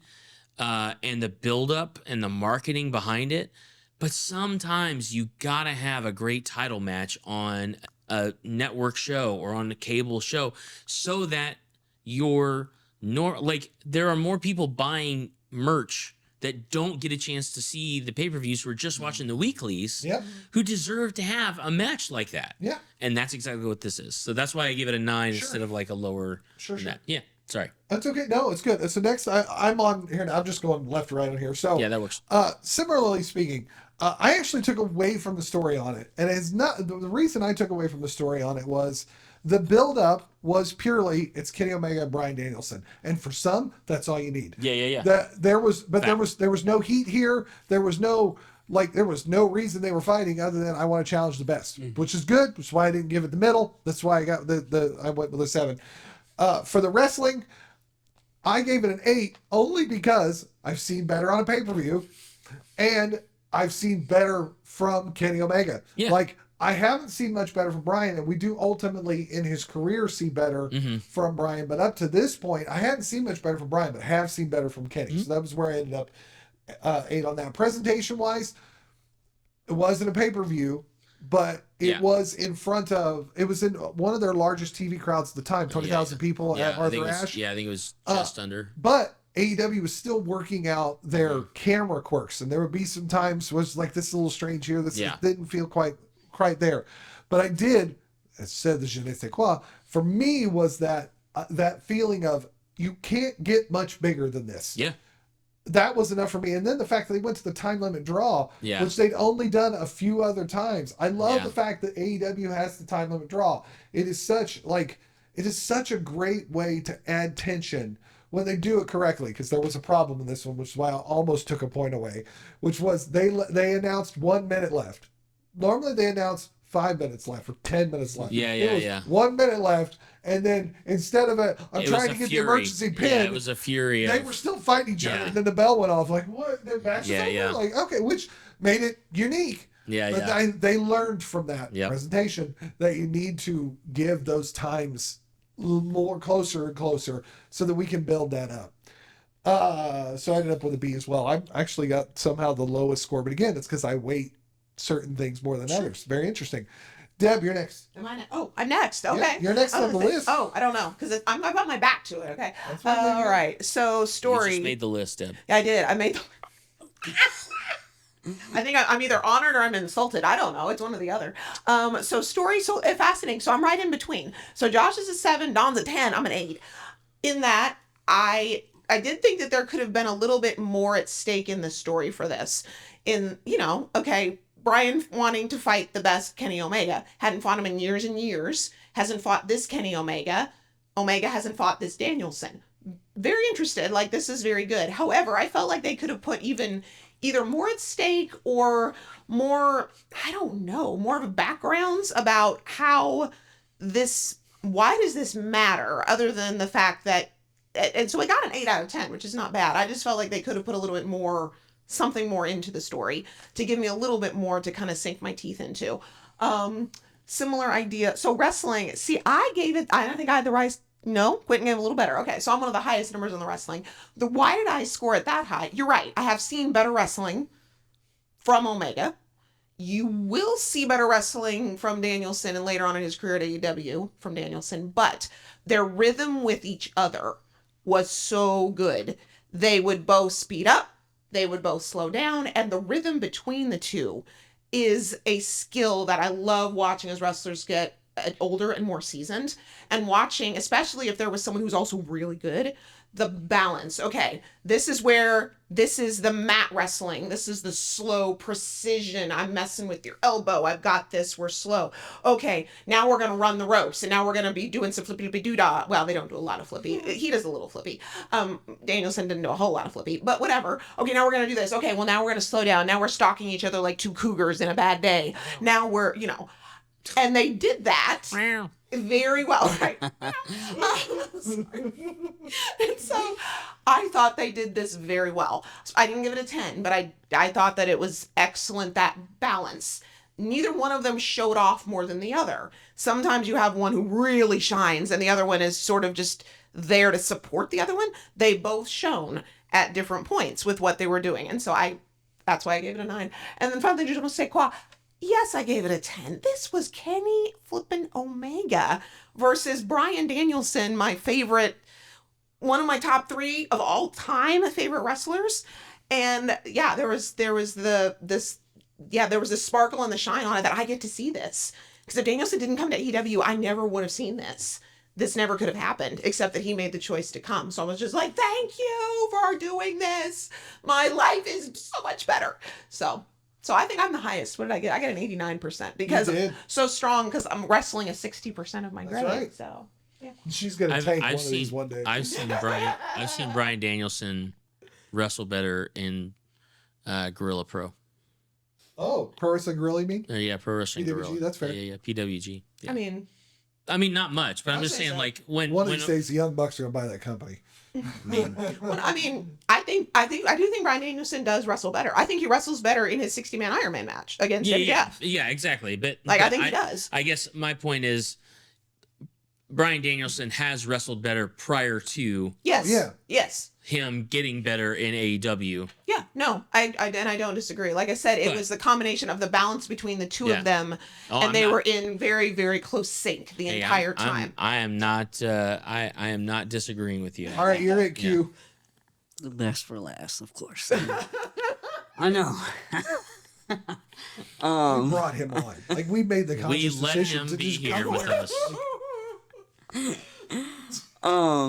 and the buildup and the marketing behind it, but sometimes you gotta have a great title match on a network show or on a cable show, so that there are more people buying merch that don't get a chance to see the pay-per-views who are just watching the weeklies Yep. who deserve to have a match like that. Yeah. And that's exactly what this is. So that's why I give it a 9 instead of like a lower Sure, than sure. that. Yeah. Sorry. That's okay. No, it's good. So next, I'm on here now. I'm just going left to right on here. So Yeah, that works. similarly speaking, I actually took away from the story on it, and it's not the reason I took away from the story on it was the build up was purely it's Kenny Omega and Bryan Danielson, and for some that's all you need. Yeah. There was no heat here. There was no reason they were fighting other than I want to challenge the best, which is good. That's why I didn't give it the middle. That's why I got I went with a 7. For the wrestling, I gave it an 8 only because I've seen better on a pay-per-view and I've seen better from Kenny Omega. Yeah. Like, I haven't seen much better from Bryan, and we do ultimately in his career see better from Bryan. But up to this point, I hadn't seen much better from Bryan, but have seen better from Kenny. So that was where I ended up 8 on that. Presentation-wise, it wasn't a pay-per-view, but it was in front of, it was in one of their largest TV crowds at the time, 20,000 people at Arthur Ashe. I think it was just under. But AEW was still working out their camera quirks, and there would be some times was like this a little strange here. This didn't feel quite there. But I did, as said the je ne sais quoi, for me was that that feeling of you can't get much bigger than this. Yeah. That was enough for me. And then the fact that they went to the time limit draw, Yeah. which they'd only done a few other times. I love the fact that AEW has the time limit draw. It is such a great way to add tension when they do it correctly, because there was a problem in this one, which is why I almost took a point away, which was they announced 1 minute left. Normally they announce 5 minutes left or 10 minutes left. It was 1 minute left, and then instead of I'm trying to get the emergency pin, Yeah, it was a fury. they were still fighting each other, and then the bell went off. Like, what? Their match is over? Like, okay, which made it unique. But they learned from that presentation that you need to give those times more closer and closer so that we can build that up. So I ended up with a B as well. I actually got somehow the lowest score, but again, it's because I weight certain things more than others. Very interesting. Deb, you're next. Am I? Oh, I'm next. Okay. Yeah, you're next on the list. Oh, I don't know because I've got my back to it. Okay. All right. So story. You just made the list, Deb. Yeah, I did. I made. I think I'm either honored or I'm insulted. I don't know. It's one or the other. So story, so fascinating. So I'm right in between. So Josh is a 7, Don's a 10. I'm an 8. In that, I did think that there could have been a little bit more at stake in the story for this. Okay, Bryan wanting to fight the best Kenny Omega. Hadn't fought him in years and years. Hasn't fought this Kenny Omega. Omega hasn't fought this Danielson. Very interested. Like, this is very good. However, I felt like they could have put either more at stake or more, I don't know, more of a backgrounds about why does this matter other than the fact that, and so I got an 8 out of 10, which is not bad. I just felt like they could have put a little bit more, something more into the story to give me a little bit more to kind of sink my teeth into. Similar idea. So wrestling, see, I don't think I had the right. No, Quentin gave a little better. Okay, so I'm one of the highest numbers on the wrestling. Why did I score it that high? You're right. I have seen better wrestling from Omega. You will see better wrestling from Danielson and later on in his career at AEW from Danielson, but their rhythm with each other was so good. They would both speed up, they would both slow down, and the rhythm between the two is a skill that I love watching as wrestlers get older and more seasoned, and watching, especially if there was someone who's also really good, the balance. Okay, this is the mat wrestling. This is the slow precision. I'm messing with your elbow. I've got this. We're slow. Okay, now we're going to run the ropes, and now we're going to be doing some flippy-doo-dah. Well, they don't do a lot of flippy. He does a little flippy. Danielson didn't do a whole lot of flippy, but whatever. Okay, now we're going to do this. Okay, well, now we're going to slow down. Now we're stalking each other like two cougars in a bad day. Now we're, and they did that very well, right? And so I thought they did this very well. So I didn't give it a 10, but I thought that it was excellent, that balance. Neither one of them showed off more than the other. Sometimes you have one who really shines and the other one is sort of just there to support the other one. They both shone at different points with what they were doing. And so that's why I gave it a 9. And then finally, je ne sais quoi. Yes, I gave it a 10. This was Kenny flippin' Omega versus Bryan Danielson, my favorite, one of my top 3 of all time favorite wrestlers. And yeah, there was this sparkle and the shine on it that I get to see this. Because if Danielson didn't come to AEW, I never would have seen this. This never could have happened, except that he made the choice to come. So I was just like, thank you for doing this. My life is so much better. So I think I'm the highest. What did I get? I got an 89% because You did. so strong because I'm wrestling a 60% of my That's grade. right. So yeah. She's gonna take one of these one day. I've seen Brian Danielson wrestle better in Gorilla Pro. Oh, Pro Wrestling Gorilla, you mean? Yeah, Pro Wrestling PWG, Gorilla. that's fair. Yeah, PWG. Yeah. I mean, not much, but I'm just saying, like when One of these days, the Young Bucks are gonna buy that company. I do think Brian Danielson does wrestle better. I think he wrestles better in his 60-man Iron Man match against MJF. yeah, exactly. But I think he does. I guess my point is, Brian Danielson has wrestled better prior to Yes. Yeah. Yes. him getting better in AEW. Yeah. No. I don't disagree. Like I said, it But- was the combination of the balance between the two Yeah. of them, Oh, and I'm they not- were in very, very close sync the Hey, entire time. I am not. I am not disagreeing with you. All right, you're at Q. The best for last, of course. I know. We brought him on. Like we made the We conscious let decision him to be just here come with on. us.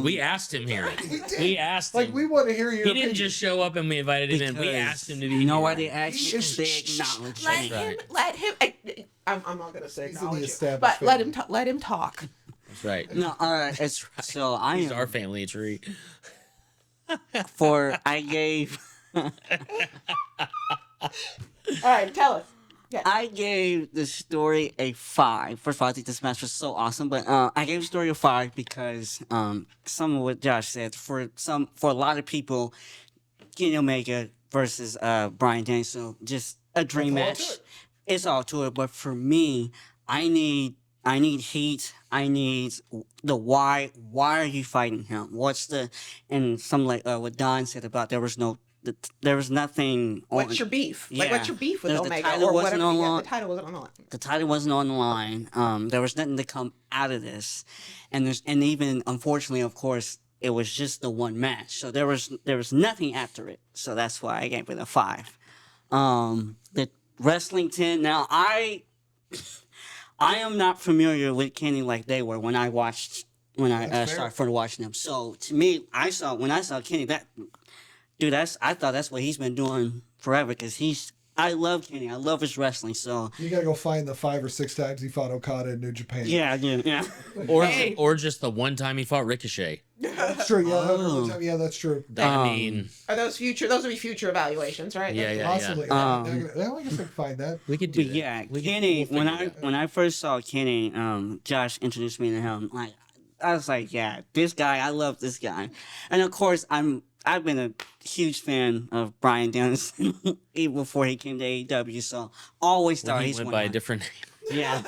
We asked him here. We asked him. Like we want to hear your He didn't opinion. just show up and we invited him in. We asked him to be here. Nobody asked me if they acknowledged let me. him. right. Let him. I'm not gonna say He's in the acknowledge you, established but let family. him. Let him talk. That's right. No, all right. It's so I He's am our family tree. I gave All right. Tell us. I gave the story a 5. First of all, I think this match was so awesome, but I gave the story a 5 because some of what Josh said for a lot of people, Kenny Omega versus Bryan Danielson, just a dream That's all match. to it. It's all to it, but for me, I need heat. I need the why. Why are you fighting him? What's the and some like what Don said about there was nothing. What's your beef? Like, Yeah. what's your beef with The Omega title or wasn't whatever? on Yeah, line. the title wasn't on the line. The title wasn't on the line. There was nothing to come out of this, and even unfortunately, of course, it was just the one match. So there was nothing after it. So that's why I gave it a 5. The Wrestling 10. Now I am not familiar with Kenny like they were when I That's fair. started watching them. So to me, when I saw Kenny, I thought that's what he's been doing forever because I love Kenny. I love his wrestling. So You gotta go find the 5 or 6 times he fought Okada in New Japan. yeah. Or just the one time he fought Ricochet. That's true. Yeah, Oh. yeah, that's true. I mean, Are those future? Those would be future evaluations, right? Yeah, yeah. Possibly. Um, Yeah, I guess I can find that. we could do But that. yeah, We Kenny. we'll figure it out. When I first saw Kenny, Josh introduced me to him. Like I was like, yeah, this guy. I love this guy. And of course, I've been a huge fan of Bryan Danielson even before he came to AEW. So always When thought he he's went one by a of my- different name. Yeah,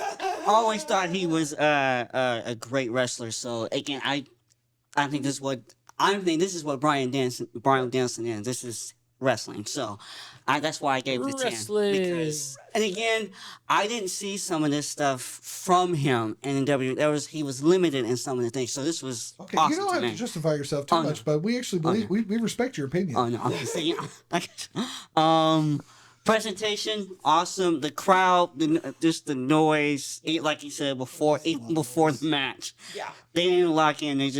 always thought he was a great wrestler. So again, I think this is what Bryan Danielson is. This is wrestling. So that's why I gave it a 10. Wrestling. Because, and again, I didn't see some of this stuff from him in W. He was limited in some of the things. So this was Okay, awesome you don't to have me. to justify yourself too Oh, no. much, but we actually believe we respect your opinion. Oh no, I'm just saying. Presentation awesome. The crowd, just the noise. Like you said before, even before the match, Yeah. they didn't lock in. It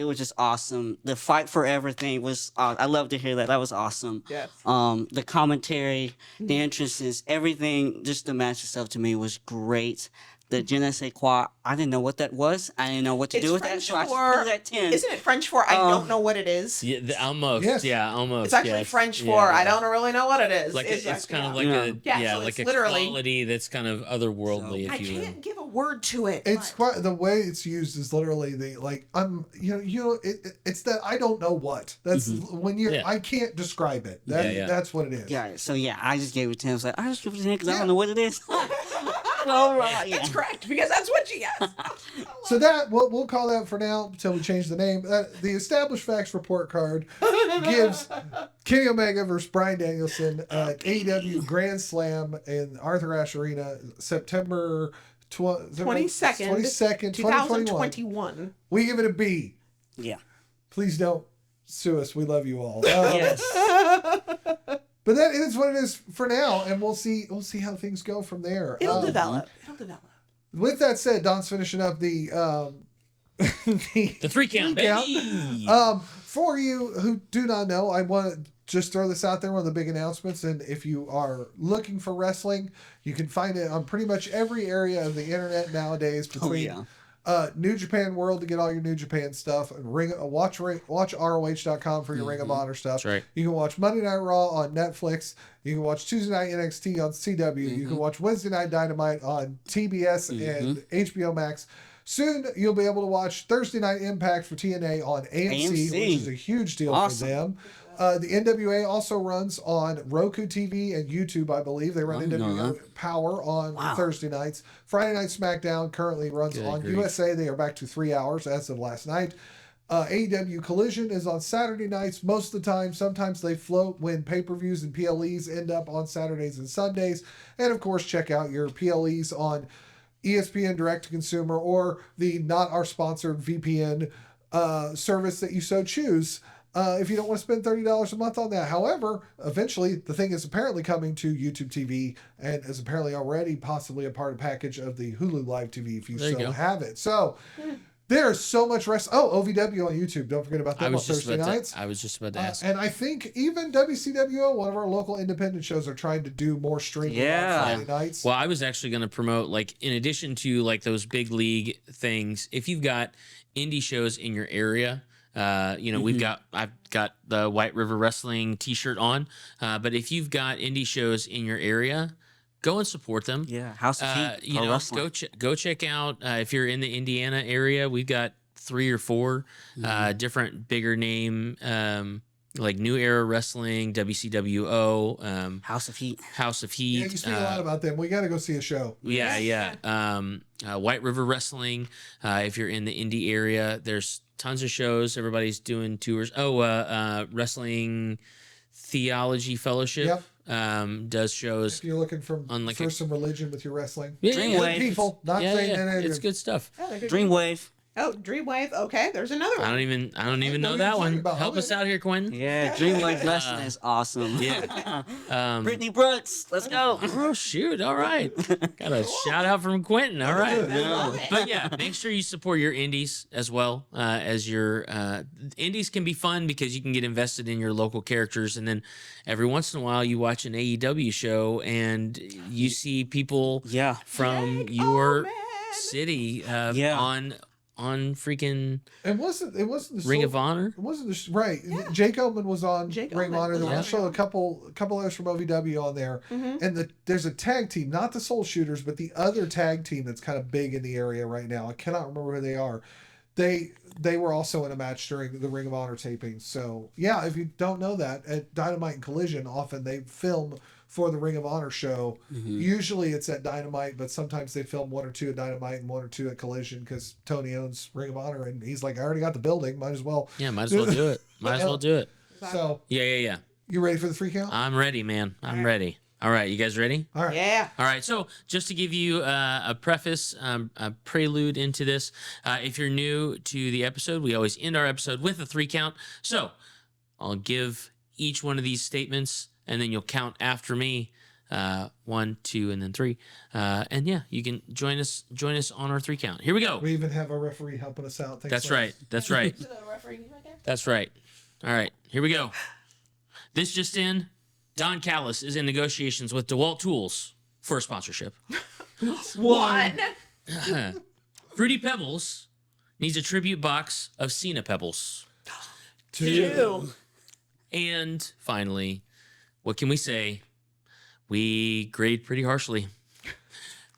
was just awesome. The fight for everything was. I love to hear that. That was awesome. Yes. The commentary, the entrances, everything. Just the match itself to me was great. The je ne sais quoi, I didn't know what that was. I didn't know what to It's do with that. French So I for- put it at 10. Isn't it French for I don't know what it is? Yeah, almost. Yes. Yeah, almost. It's actually yeah, French yeah, for yeah. I don't really know what it is. Like it's kind of like Yeah. a Yeah, yeah, so like it's a literally- quality that's kind of otherworldly, I if you will. can't give a word to it. It's but- quite the way it's used is literally the like it's that I don't know what that's when you're Yeah. I can't describe it. Yeah. That's what it is. Yeah, so yeah, I just gave it 10. I was like, I just give it 10 because I Yeah. don't know what it is. All right. That's correct because that's what she has. So that we'll call that for now until we change the name. The Established Facts report card gives Kenny Omega versus Bryan Danielson at AEW Grand Slam in Arthur Ashe Arena, September 22nd, 2021. 2021. We give it a B. Yeah. Please don't sue us. We love you all. Yes. But that is what it is for now, and we'll see how things go from there. It'll develop. It'll develop. With that said, Don's finishing up the The 3 count, count. baby. For you who do not know, I want to just throw this out there, one of the big announcements. And if you are looking for wrestling, you can find it on pretty much every area of the internet nowadays. Between New Japan World to get all your New Japan stuff, and watch ROH.com for your Ring of Honor stuff. That's right. You can watch Monday Night Raw on Netflix. You can watch Tuesday Night NXT on CW. You can watch Wednesday Night Dynamite on TBS and HBO Max. Soon you'll be able to watch Thursday Night Impact for TNA on AMC, which is a huge deal for them. The NWA also runs on Roku TV and YouTube, I believe. They run NWA Power on Thursday nights. Friday Night SmackDown currently runs on USA. They are back to 3 hours as of last night. AEW Collision is on Saturday nights most of the time. Sometimes they float when pay-per-views and PLEs end up on Saturdays and Sundays. And, of course, check out your PLEs on ESPN Direct-to-Consumer or the not our sponsored VPN service that you so choose. If you don't want to spend $30 a month on that. However, eventually the thing is apparently coming to YouTube TV and is apparently already possibly a part of package of the Hulu Live TV if you still have it. So there's so much OVW on YouTube. Don't forget about them on Thursday nights. I was just about to ask. And I think even WCWO, one of our local independent shows, are trying to do more streaming on Friday nights. Well, I was actually going to promote, like, in addition to like those big league things, if you've got indie shows in your area, I've got the White River Wrestling t-shirt on, but if you've got indie shows in your area, go and support them. Yeah, House of Heat. Go check out, if you're in the Indiana area, we've got 3 or 4 different bigger name, like New Era Wrestling, WCWO, House of Heat. Yeah, you speak a lot about them. We got to go see a show. White River Wrestling. If you're in the indie area, there's tons of shows. Everybody's doing tours. Wrestling Theology Fellowship does shows. If you're looking for some religion with your wrestling, Dreamwave. People, not saying that it's good stuff. Dreamwave. Oh, Dreamwave. Okay, there's another one. I don't even know that one. Help us out here, Quinn. Yeah, Dreamwave Wrestling is awesome. Yeah. Brittany Brooks, let's go. Oh shoot! All right, got a shout out from Quentin. All right, Yeah. but yeah, make sure you support your indies as well as your indies can be fun because you can get invested in your local characters, and then every once in a while you watch an AEW show and you see people from your city on freaking it wasn't the Ring of Honor. It wasn't right. Jake Oman was on Ring of Honor. There was also a couple others from OVW on there, and there's a tag team, not the Soul Shooters, but the other tag team that's kind of big in the area right now. I cannot remember who they are. They were also in a match during the Ring of Honor taping. So yeah, if you don't know that, at Dynamite and Collision, often they film for the Ring of Honor show. Usually it's at Dynamite, but sometimes they film 1 or 2 at Dynamite and 1 or 2 at Collision because Tony owns Ring of Honor and he's like, I already got the building, might as well. Yeah, might as well do it. Might as well do it. So Yeah. You ready for the free count? I'm ready, man. I'm ready. All right, you guys ready? All right. Yeah. All right, so just to give you a preface, a prelude into this, if you're new to the episode, we always end our episode with a 3 count. So I'll give each one of these statements, and then you'll count after me, 1, 2, and then 3. And yeah, you can join us on our 3 count. Here we go. We even have a referee helping us out. Thanks, That's Les. right. That's right. That's right. All right, here we go. This just in. Don Callis is in negotiations with DeWalt Tools for a sponsorship. 1. Fruity Pebbles needs a tribute box of Cena Pebbles. 2. And finally, what can we say? We grade pretty harshly.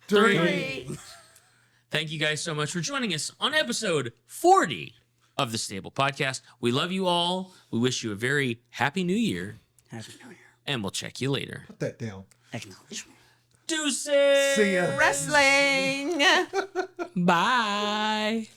3. Thank you guys so much for joining us on episode 40 of the Stable Podcast. We love you all. We wish you a very happy new year. Happy New Year. And we'll check you later. Put that down. Acknowledgement. Deuces! See ya. Wrestling. Bye.